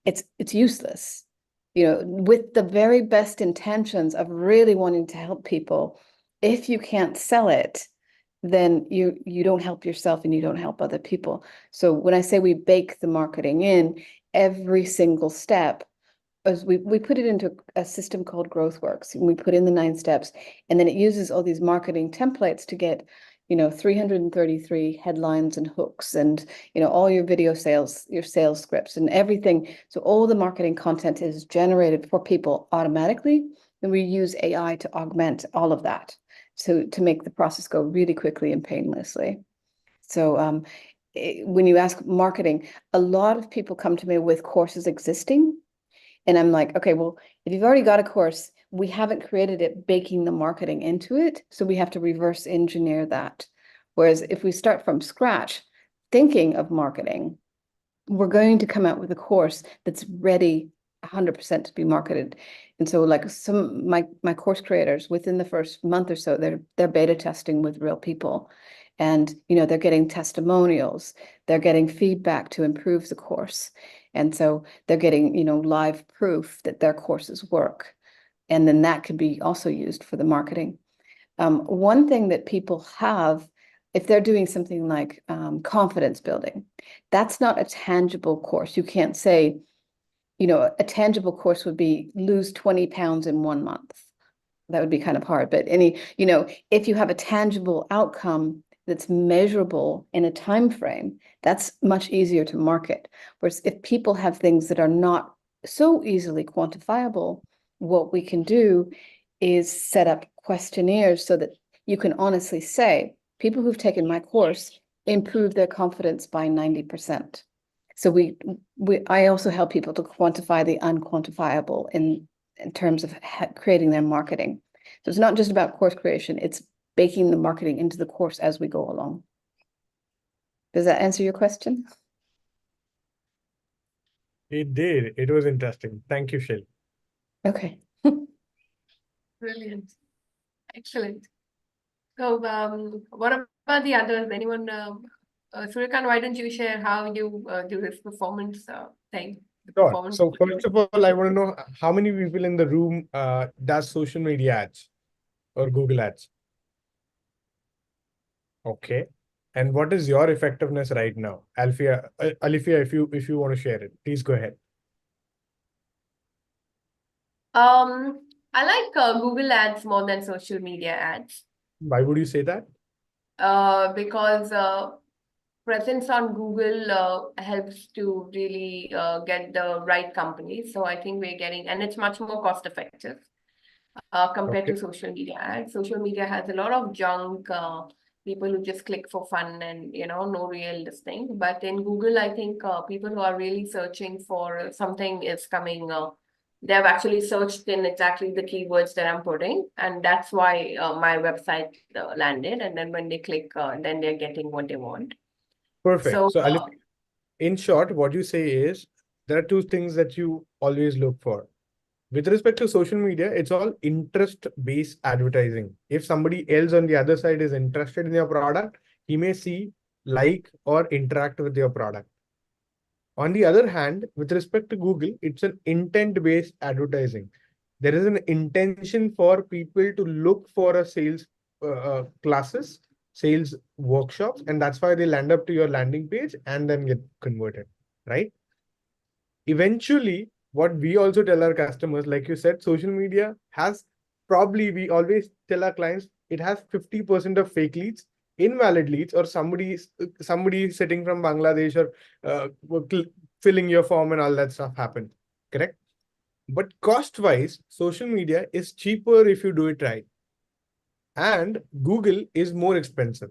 J: it's useless. With the very best intentions of really wanting to help people, if you can't sell it, then you don't help yourself and you don't help other people. So when I say we bake the marketing in, every single step, as we put it into a system called GrowthWorks, and we put in the 9 steps, and then it uses all these marketing templates to get 333 headlines and hooks, and all your video sales, your sales scripts and everything. So all the marketing content is generated for people automatically, and we use AI to augment all of that, to make the process go really quickly and painlessly. So when you ask marketing, a lot of people come to me with courses existing. And I'm like, okay, well, if you've already got a course, we haven't created it baking the marketing into it. So we have to reverse engineer that. Whereas if we start from scratch, thinking of marketing, we're going to come out with a course that's ready 100% to be marketed. And so like some my course creators, within the first month or so, they're beta testing with real people. And they're getting testimonials, they're getting feedback to improve the course. And so they're getting, live proof that their courses work. And then that could be also used for the marketing. One thing that people have, if they're doing something like confidence building, that's not a tangible course. You can't say, a tangible course would be lose 20 pounds in 1 month. That would be kind of hard. But if you have a tangible outcome that's measurable in a time frame, that's much easier to market. Whereas if people have things that are not so easily quantifiable, what we can do is set up questionnaires so that you can honestly say, people who've taken my course improve their confidence by 90%. So I also help people to quantify the unquantifiable in terms of creating their marketing. So it's not just about course creation, it's baking the marketing into the course as we go along. Does that answer your question?
C: It did. It was interesting. Thank you, Shelly.
J: Okay.
A: Brilliant. Excellent. So what about the others? Anyone, Suryakan, why don't you share how you do this performance thing?
C: Sure.
A: performance.
C: So first of all, I want to know how many people in the room does social media ads or Google ads? Okay. And what is your effectiveness right now? Alifia, if you want to share it, please go ahead.
A: I like Google ads more than social media ads.
C: Why would you say that?
A: Because presence on Google helps to really get the right companies. So I think we're getting, and it's much more cost effective compared
C: Okay.
A: to social media ads. Social media has a lot of junk, people who just click for fun and, no real this thing. But in Google, I think people who are really searching for something is coming, they have actually searched in exactly the keywords that I'm putting. And that's why my website landed. And then when they click, then they're getting what they want.
C: Perfect.
A: So,
C: So Alifia, in short, what you say is there are two things that you always look for. With respect to social media, it's all interest-based advertising. If somebody else on the other side is interested in your product, he may see, like, or interact with your product. On the other hand, with respect to Google, it's an intent-based advertising. There is an intention for people to look for a sales classes, sales workshops, and that's why they land up to your landing page and then get converted, right? Eventually, what we also tell our customers, like you said, social media has probably, we always tell our clients, it has 50% of fake leads, invalid leads, or somebody sitting from Bangladesh or filling your form and all that stuff happen. Correct? But cost-wise, social media is cheaper if you do it right. And Google is more expensive.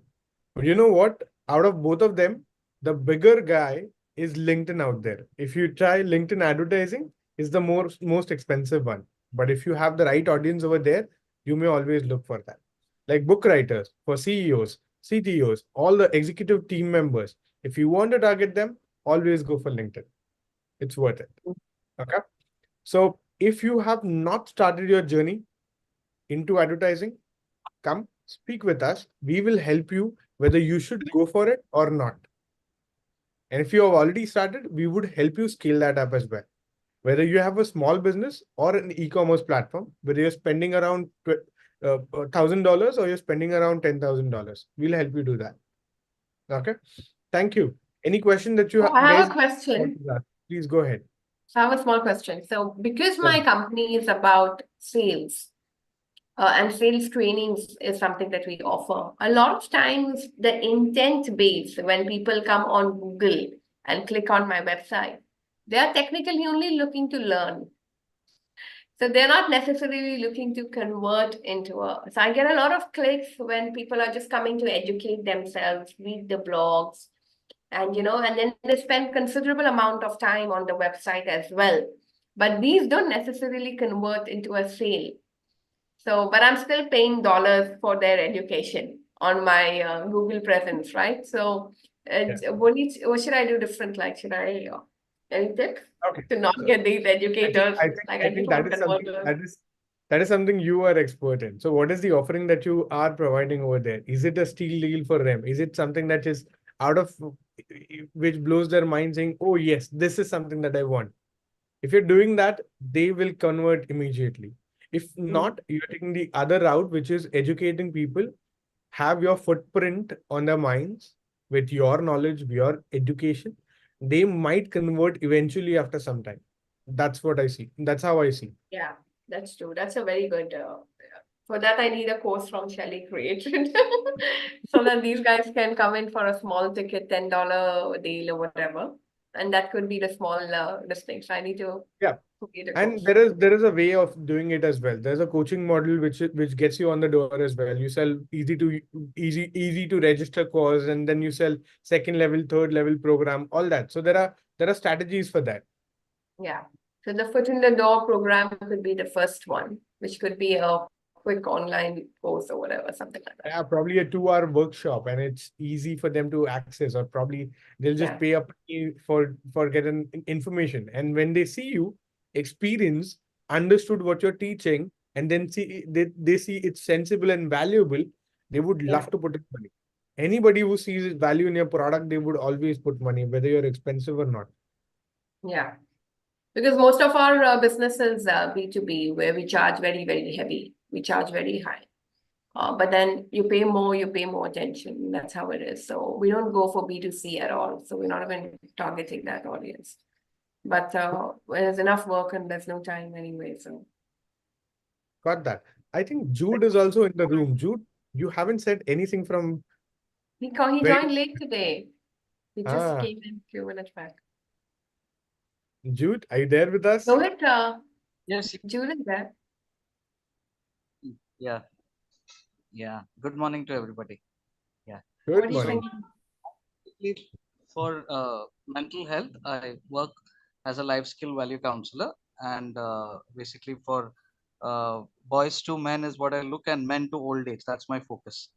C: But you know what? Out of both of them, the bigger guy is LinkedIn out there. If you try LinkedIn advertising, is the most expensive one. But if you have the right audience over there, you may always look for that. Like book writers, for CEOs, CTOs, all the executive team members. If you want to target them, always go for LinkedIn. It's worth it. Okay. So if you have not started your journey into advertising, come speak with us. We will help you whether you should go for it or not. And if you have already started, we would help you scale that up as well. Whether you have a small business or an e-commerce platform, whether you're spending around $1,000 or you're spending around $10,000, we'll help you do that. Okay. Thank you. Any question that you
A: I have
C: guys
A: a question.
C: please go ahead.
A: I have a small question. So, because
C: Sure.
A: my company is about sales, and sales trainings is something that we offer. A lot of times, the intent base, when people come on Google and click on my website, they are technically only looking to learn. So they're not necessarily looking to convert into a. So I get a lot of clicks when people are just coming to educate themselves, read the blogs, and and then they spend considerable amount of time on the website as well. But these don't necessarily convert into a sale. So, but I'm still paying dollars for their education on my Google presence, right? So, what should I do different? Like, should I any tips
C: Okay.
A: to not get these educators?
C: I think that is something that is something you are expert in. So what is the offering that you are providing over there? Is it a steal deal for them? Is it something that is out of which blows their mind saying, oh yes, this is something that I want. If you're doing that, they will convert immediately. If not, you're taking the other route, which is educating people, have your footprint on their minds with your knowledge, your education. They might convert eventually after some time. That's what I see. That's how I see.
A: Yeah, that's true. That's a very good. For that, I need a course from Shelly created, so that these guys can come in for a small ticket, $10 deal or whatever, and that could be the small this thing. So I need to create a
C: And
A: course.
C: there is a way of doing it as well. There's a coaching model which gets you on the door as well. You sell easy to register course, and then you sell second level, third level program, all that. So there are strategies for that.
A: Yeah. So the foot in the door program could be the first one, which could be a quick online course or whatever, something like that.
C: Yeah, probably a 2-hour workshop, and it's easy for them to access, or probably they'll just pay up for getting information. And when they see you, experience, understood what you're teaching, and then they see it's sensible and valuable, they would love to put in money. Anybody who sees value in your product, they would always put money, whether you're expensive or not.
A: Yeah. Because most of our business is B2B, where we charge very, very heavy. We charge very high. But then you pay more attention. That's how it is. So we don't go for B2C at all. So we're not even targeting that audience. But there's enough work and there's no time anyway. So
C: Got that. I think Jude is also in the room. Jude, you haven't said anything from
A: he
C: very.
A: joined late today. He just
C: Ah,
A: came in a few minutes back.
C: Jude, are you there with us?
A: Rohit,
K: Yes,
A: Jude is there.
K: yeah, yeah. Good morning to everybody. Yeah.
A: What
C: Good
A: are you
C: morning.
A: thinking?
K: Basically, for mental health, I work as a life skill value counselor, and basically for boys to men is what I look, and men to old age. That's my focus.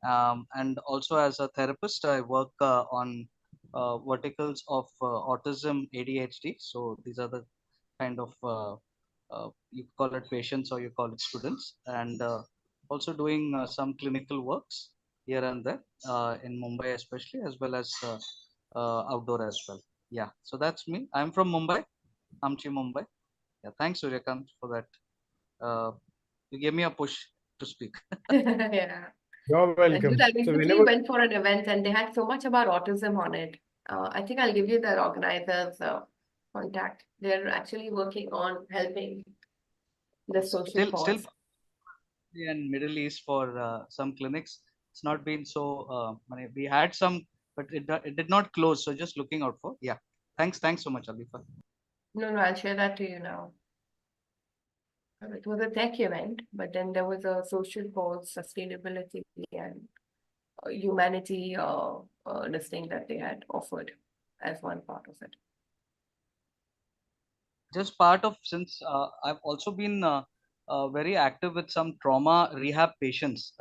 K: And also as a therapist, I work on verticals of autism, ADHD. So these are the kind of you call it patients or you call it students, and also doing some clinical works here and there in Mumbai, especially, as well as outdoor as well. Yeah, so that's me. I'm from Mumbai, Amchi, Mumbai. Yeah, thanks, Suryakant, for that. You gave me a push to speak.
A: Yeah.
C: You're
A: And dude,
C: welcome.
A: I
C: So
A: recently
C: whenever,
A: went for an event and they had so much about autism on it. I think I'll give you the organizer's contact. They're actually working on helping the social
K: Still
A: cause.
K: in Middle East for some clinics. It's not been so. We had some, but it did not close. So just looking out for. Yeah. Thanks so much, Alifa.
A: No, I'll share that to you now. It was a tech event, but then there was a social cause, sustainability, and humanity this thing that they had offered as one part of it.
K: Just part of, since I've also been very active with some trauma rehab patients.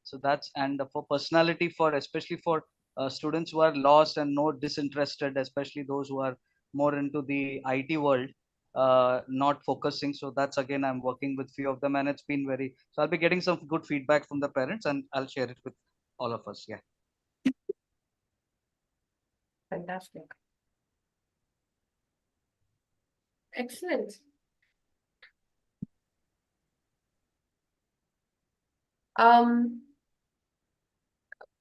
K: So that's, and for personality, for especially for students who are lost and not disinterested, especially those who are more into the IT world, not focusing. So that's again, I'm working with few of them, and it's been very. So I'll be getting some good feedback from the parents, and I'll share it with all of us. Yeah.
A: Fantastic. Excellent.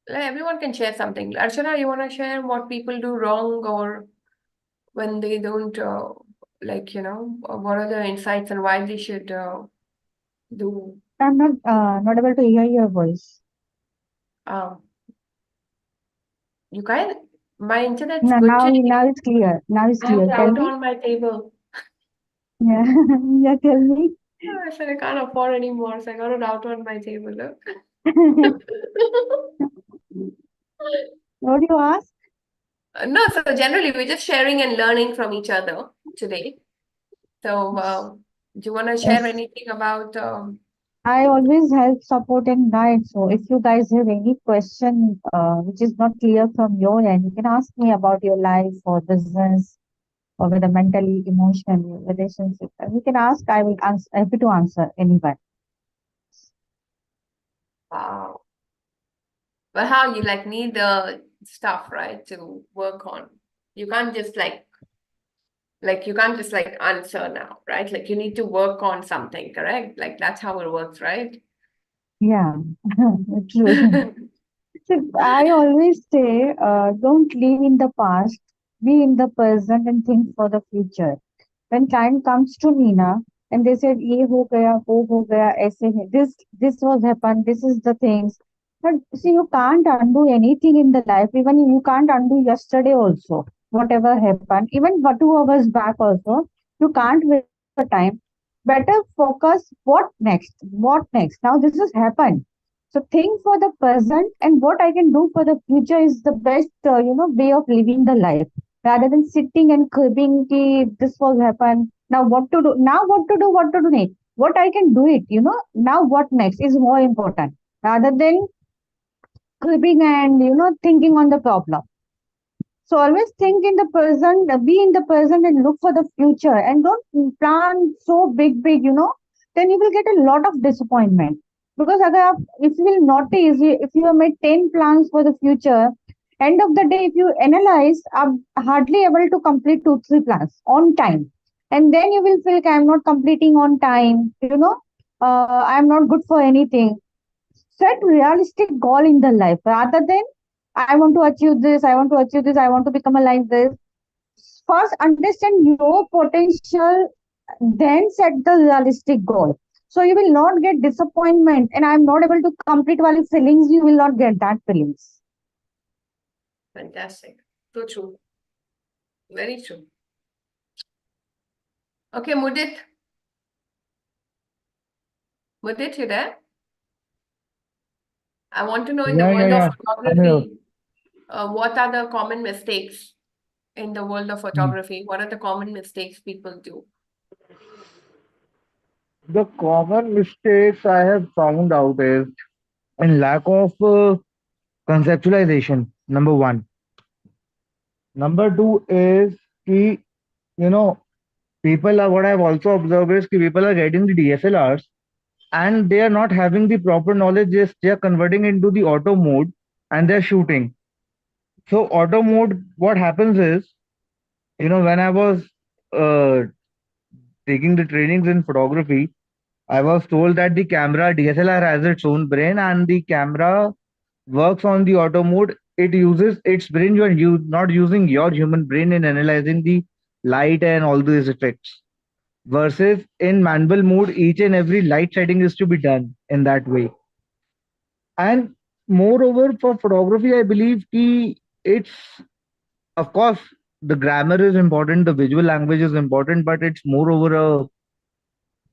A: Everyone can share something. Archana, you want to share what people do wrong or when they don't, what are the insights and why they should do?
E: I'm not able to hear your voice.
A: Um, you can. My internet's
E: No,
A: good today.
E: now it's clear. Now it's
A: I have
E: clear. Tell
A: router
E: me.
A: on my table.
E: Yeah, yeah, tell me.
A: Oh, I said I can't afford anymore, so I got a router on my table. Look.
E: What do you ask?
A: No, so generally we're just sharing and learning from each other today. So, do you want to share
E: Yes,
A: anything about?
E: I always help, support, and guide. So if you guys have any question which is not clear from your end, you can ask me about your life or business or whether mentally, emotionally, relationship. You can ask. I will answer. Happy to answer anyone.
A: Wow. But how you like need the stuff, right, to work on. You can't just like you can't just like answer now, right? Like you need to work on something, correct? Like that's how it works, right?
E: Yeah, true. So I always say, don't live in the past, be in the present and think for the future. When client comes to me na, and they said, "ये हो गया, ऐसे है, this was happened, this is the things." But see, you can't undo anything in the life. Even you can't undo yesterday also. Whatever happened, even for 2 hours back also, you can't waste the time. Better focus. What next? What next? Now this has happened. So think for the present and what I can do for the future is the best, way of living the life rather than sitting and cribbing ki this will happen. Now what to do? Now what to do? What to do next? What I can do it, now what next is more important rather than cribbing and, thinking on the problem. So always think in the present, be in the present and look for the future and don't plan so big, then you will get a lot of disappointment. Because if you will notice, if you have made 10 plans for the future, End of the day, if you analyze, I'm hardly able to complete 2, 3 plans on time. And then you will feel I'm not completing on time, I'm not good for anything. Set realistic goal in the life rather than I want to achieve this, I want to achieve this, I want to become a like this. First, understand your potential, then set the realistic goal. So you will not get disappointment, and I'm not able to complete while feelings, you will not get that feelings.
A: Fantastic. So true. Very true. Okay, Mudit. Mudit, you there? I want to know in the
I: Yeah, yeah,
A: world of
I: yeah. I'm here.
A: photography, what are the common mistakes in the world of
I: Hmm.
A: photography? What are the common mistakes people do?
I: The common mistakes I have found out is in lack of conceptualization, number one. Number two is ki, you know, people are what I've also observed is ki people are getting the DSLRs and they are not having the proper knowledge. Just they are converting into the auto mode and they're shooting. So auto mode, what happens is, when I was uh, taking the trainings in photography, I was told that the camera DSLR has its own brain and the camera works on the auto mode. It uses its brain. You not using your human brain in analyzing the light and all these effects. Versus in manual mode, each and every light setting is to be done in that way. And moreover, for photography, I believe ki it's of course the grammar is important, the visual language is important, but it's moreover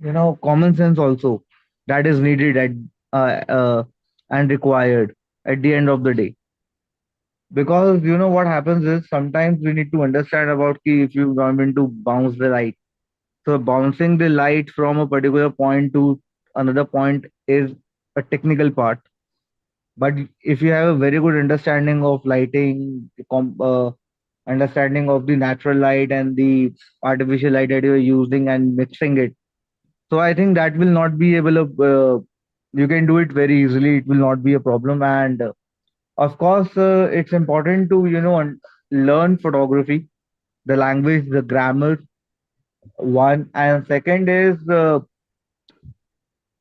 I: a common sense also that is needed at and required at the end of the day. Because what happens is sometimes we need to understand about ki if you want to bounce the light. So bouncing the light from a particular point to another point is a technical part. But if you have a very good understanding of lighting, understanding of the natural light and the artificial light that you are using and mixing it, so I think that will not be able to. You can do it very easily. It will not be a problem. And of course, it's important to learn photography, the language, the grammar. One and second is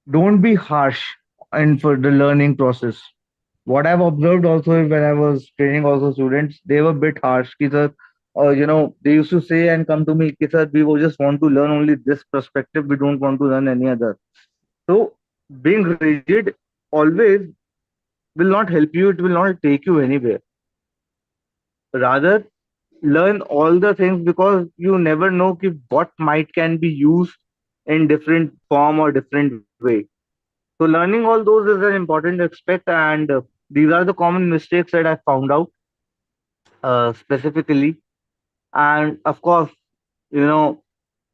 I: don't be harsh in for the learning process. What I've observed also is when I was training also students, they were a bit harsh. Ki, sir, they used to say and come to me, ki, sir, we will just want to learn only this perspective. We don't want to learn any other. So being rigid always will not help you. It will not take you anywhere. Rather, learn all the things because you never know ki what might can be used in different form or different way. So learning all those is an important aspect, and these are the common mistakes that I found out specifically. And of course, you know,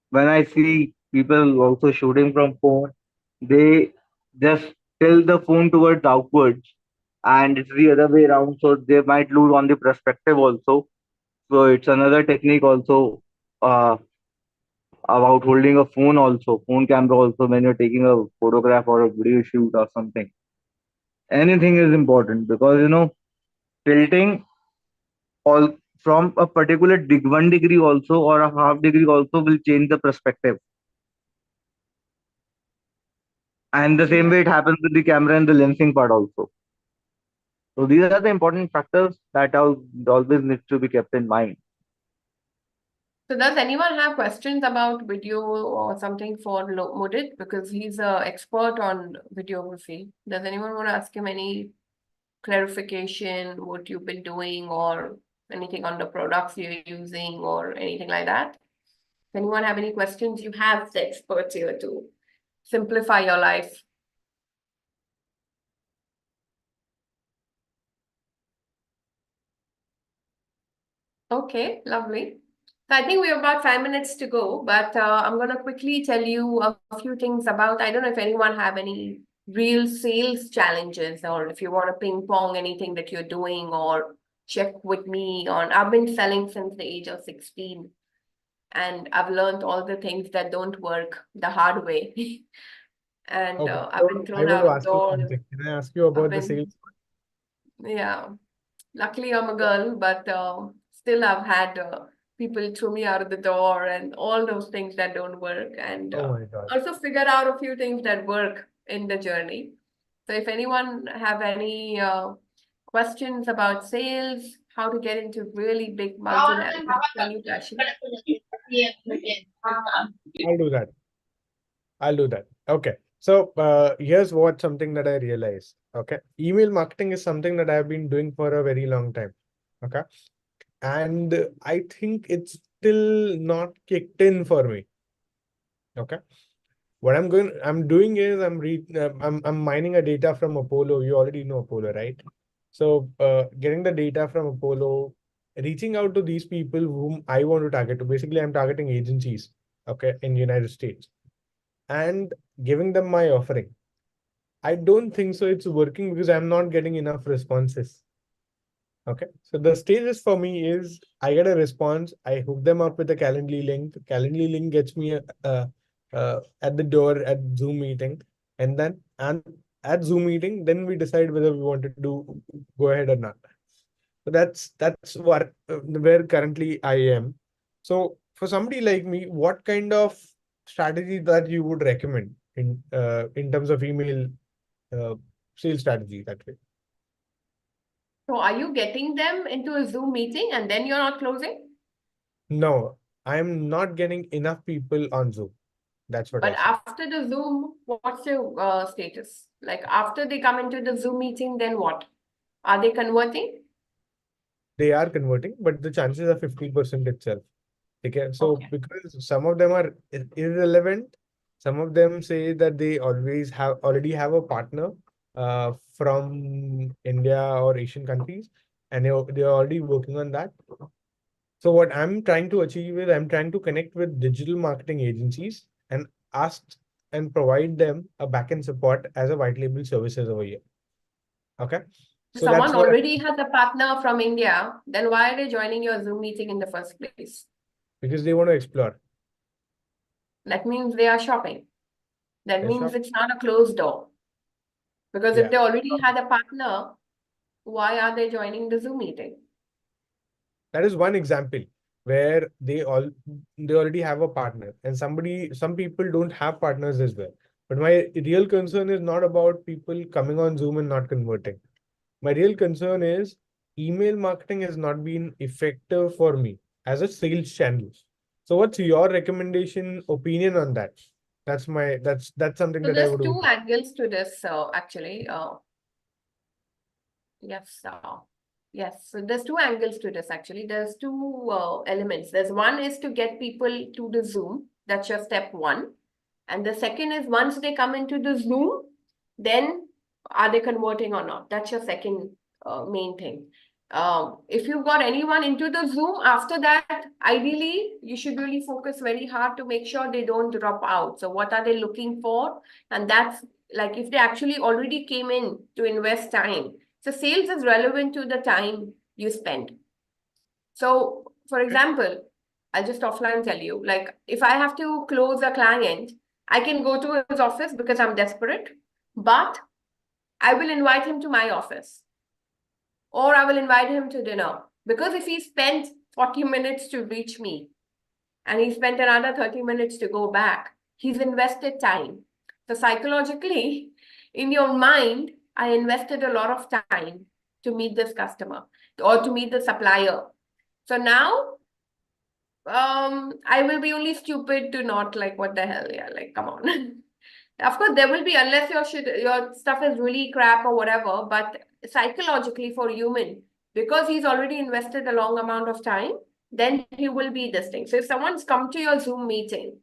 I: when I see people also shooting from phone, they just tilt the phone towards outwards, and it's the other way around, so they might lose on the perspective also. So it's another technique also uh, about holding a phone also, phone camera also when you're taking a photograph or a video shoot or something. Anything is important because tilting all from a particular 1 degree also or a half degree also will change the perspective. And the same way it happens with the camera and the lensing part also. So these are the important factors that always needs to be kept in mind.
A: So does anyone have questions about video or something for Mudit? Because he's an expert on videography. Does anyone want to ask him any clarification, what you've been doing or anything on the products you're using or anything like that? Does anyone have any questions? You have the experts here to simplify your life. Okay, lovely. So I think we have about 5 minutes to go, but I'm going to quickly tell you a few things about, I don't know if anyone have any real sales challenges or if you want to ping pong anything that you're doing or check with me on, I've been selling since the age of 16 and I've learned all the things that don't work the hard way. And
C: Okay,
A: I've
C: so
A: been
C: I
A: thrown
C: want
A: out
C: to
A: of
C: ask you
A: doors.
C: something. Can I ask you
A: I've
C: about the
A: been,
C: sales?
A: yeah. Luckily, I'm a girl, but still I've had people throw me out of the door and all those things that don't work, and
C: Oh my God.
A: also figure out a few things that work in the journey. So if anyone have any questions about sales, how to get into really big multi-level, any passion.
C: I'll do that. I'll do that. Okay. So here's what something that I realized. Okay. Email marketing is something that I've been doing for a very long time. Okay. And I think it's still not kicked in for me. Okay. What I'm doing is I'm mining a data from Apollo. You already know Apollo, right? So getting the data from Apollo, reaching out to these people whom I want to target to. Basically, I'm targeting agencies, okay, in United States, and giving them my offering. I don't think so it's working because I'm not getting enough responses. Okay. So the stages for me is I get a response, I hook them up with a Calendly link. Calendly link gets me at the door at Zoom meeting. And at Zoom meeting, then we decide whether we want to go ahead or not. So that's what where currently I am. So for somebody like me, what kind of strategy that you would recommend in terms of email uh, sales strategy that way?
A: So are you getting them into a Zoom meeting and then you're not closing?
C: No, I'm not getting enough people on Zoom. That's what I
A: But
C: said.
A: after the Zoom, what's your status? Like after they come into the Zoom meeting, then what? Are they converting?
C: They are converting, but the chances are 50% itself. Okay. So
A: Okay.
C: because some of them are irrelevant, some of them say that they already have a partner from India or Asian countries, and they're already working on that. So what I'm trying to achieve is I'm trying to connect with digital marketing agencies and ask and provide them a backend support as a white label services over here. Okay.
A: If
C: So that's
A: someone
C: what
A: already has a partner from India, then why are they joining your Zoom meeting in the first place?
C: because they want to explore.
A: That means they are shopping. That
C: Yes,
A: means
C: sure.
A: it's not a closed door. Because if
C: Yeah.
A: they already had a partner, why are they joining the Zoom meeting?
C: That is one example where they already have a partner, and some people don't have partners as well. But my real concern is not about people coming on Zoom and not converting. My real concern is email marketing has not been effective for me as a sales channel. So what's your recommendation, opinion on that? That's something
A: So
C: that I
A: there's
C: would
A: two
C: do.
A: angles to this actually. Yes, yes. So there's two angles to this actually. There's two elements. There's one is to get people to the Zoom. That's your step one. And the second is once they come into the Zoom, then are they converting or not? That's your second main thing. If you've got anyone into the Zoom, after that, ideally, you should really focus very hard to make sure they don't drop out. So what are they looking for? And that's like if they actually already came in to invest time. So sales is relevant to the time you spend. So for example, I'll just offline tell you, like if I have to close a client, I can go to his office because I'm desperate, but I will invite him to my office or I will invite him to dinner. Because if he spent 40 minutes to reach me and he spent another 30 minutes to go back, he's invested time. So psychologically, in your mind, I invested a lot of time to meet this customer or to meet the supplier. So now I will be only stupid to not like what the hell, yeah, like come on. Of course, there will be unless your stuff is really crap or whatever, but psychologically for human, because he's already invested a long amount of time, then he will be this thing. So if someone's come to your Zoom meeting,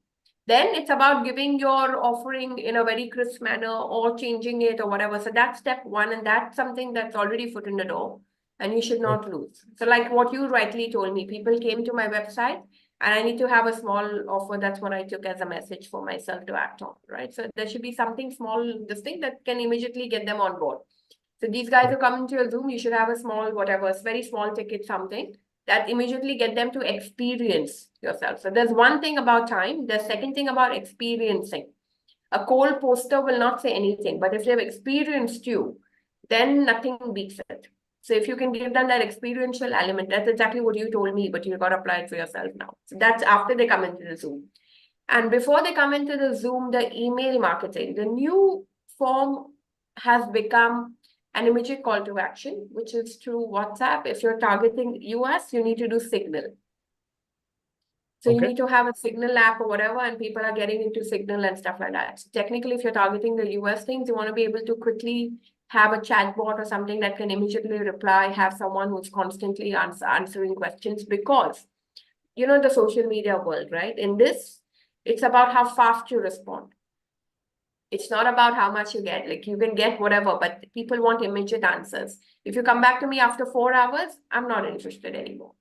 A: then it's about giving your offering in a very crisp manner or changing it or whatever. So that's step one, and that's something that's already foot in the door, and you should not lose. So like what you rightly told me, people came to my website and I need to have a small offer. That's what I took as a message for myself to act on, right? So there should be something small, this thing that can immediately get them on board. So these guys who come into your Zoom, you should have a small, whatever, it's very small ticket, something that immediately get them to experience yourself. So there's one thing about time. The second thing about experiencing. A cold poster will not say anything, but if they've experienced you, then nothing beats it. So if you can give them that experiential element, that's exactly what you told me, but you got to apply it for yourself now. So that's after they come into the Zoom. And before they come into the Zoom, the email marketing, the new form has become an immediate call to action, which is through WhatsApp. If you're targeting US, you need to do Signal. So you
C: Okay.
A: need to have a Signal app or whatever, and people are getting into Signal and stuff like that. So technically, if you're targeting the US things, you want to be able to quickly have a chatbot or something that can immediately reply, have someone who's constantly answering questions, because you know the social media world, right? In this, it's about how fast you respond. It's not about how much you get. Like you can get whatever, but people want immediate answers. If you come back to me after 4 hours, I'm not interested anymore.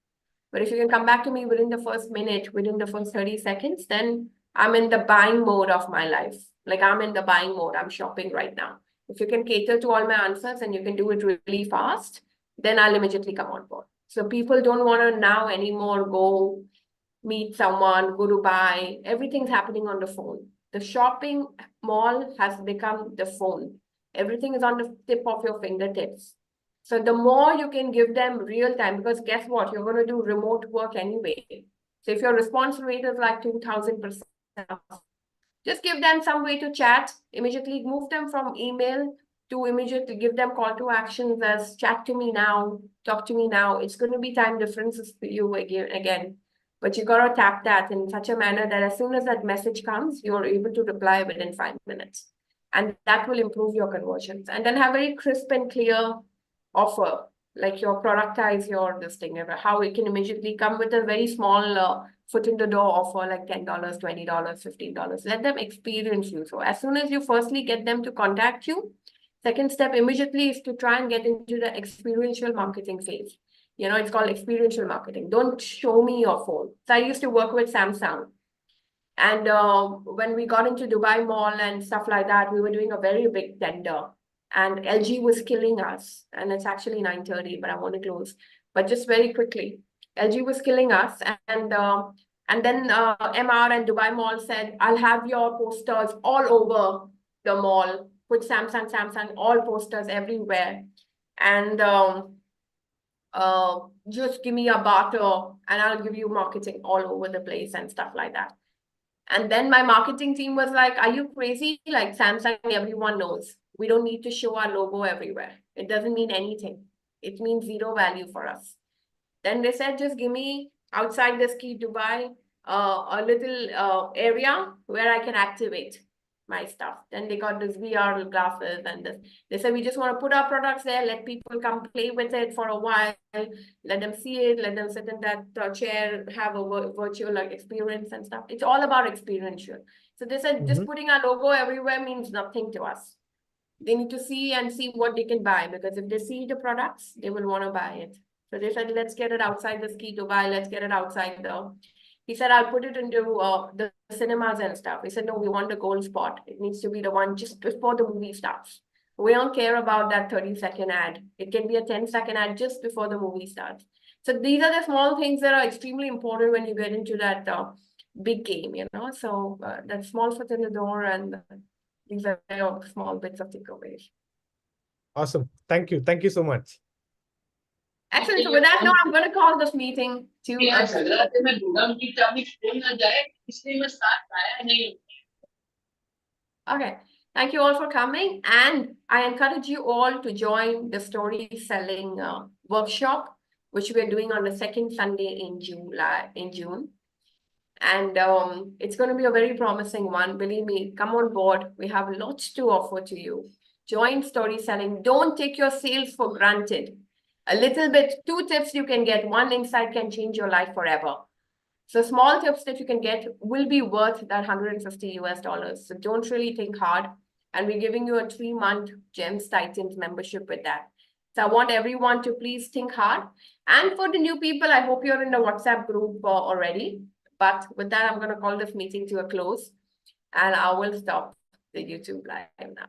A: But if you can come back to me within the first minute, within the first 30 seconds, then I'm in the buying mode of my life. Like I'm in the buying mode. I'm shopping right now. If you can cater to all my answers and you can do it really fast, then I'll immediately come on board. So people don't want to now anymore go meet someone, go to buy. Everything's happening on the phone. The shopping mall has become the phone. Everything is on the tip of your fingertips. So the more you can give them real time, because guess what? You're going to do remote work anyway. So if your response rate is like 2000%, just give them some way to chat, immediately move them from email to immediately give them call to actions as chat to me now, talk to me now. It's going to be time differences for you again. But you got to tap that in such a manner that as soon as that message comes, you're able to reply within 5 minutes. And that will improve your conversions. And then have very crisp and clear offer, like your productize your this thing, how it can immediately come with a very small foot in the door offer, like $10, $20, $15. Let them experience you. So as soon as you firstly get them to contact you, second step immediately is to try and get into the experiential marketing phase. You know, it's called experiential marketing. Don't show me your phone. So I used to work with Samsung. And when we got into Dubai Mall and stuff like that, we were doing a very big tender. And LG was killing us. And it's actually 9:30, but I want to close. But just very quickly, LG was killing us. And then MR and Dubai Mall said, I'll have your posters all over the mall. Put Samsung, all posters everywhere. And just give me a barter and I'll give you marketing all over the place and stuff like that. And then my marketing team was like, are you crazy? Like Samsung, everyone knows. We don't need to show our logo everywhere. It doesn't mean anything. It means zero value for us. Then they said, just give me outside the ski Dubai, a little area where I can activate my stuff. Then they got this VR glasses and this. They said, we just want to put our products there, let people come play with it for a while, let them see it, let them sit in that chair, have a virtual experience and stuff. It's all about experiential. So they said, just putting our logo everywhere means nothing to us. They need to see what they can buy, because if they see the products, they will want to buy it. So they said, let's get it outside the ski Dubai, let's get it outside the... He said, I'll put it into the cinemas and stuff. He said, no, we want the gold spot. It needs to be the one just before the movie starts. We don't care about that 30-second ad. It can be a 10-second ad just before the movie starts. So these are the small things that are extremely important when you get into that big game, you know. So that small foot in the door, and these are your small bits of takeaways.
C: Awesome. Thank you. Thank you so much.
A: Excellent. So with that note, I'm going to call this meeting to Okay. Thank you all for coming. And I encourage you all to join the story selling workshop, which we're doing on the second Sunday in June. And it's going to be a very promising one. Believe me, come on board. We have lots to offer to you. Join story selling. Don't take your sales for granted. A little bit, 2 tips you can get. 1 insight can change your life forever. So small tips that you can get will be worth that $150 US. So don't really think hard. And we're giving you a 3-month Gems Titans membership with that. So I want everyone to please think hard. And for the new people, I hope you're in the WhatsApp group already. But with that, I'm going to call this meeting to a close. And I will stop the YouTube live now.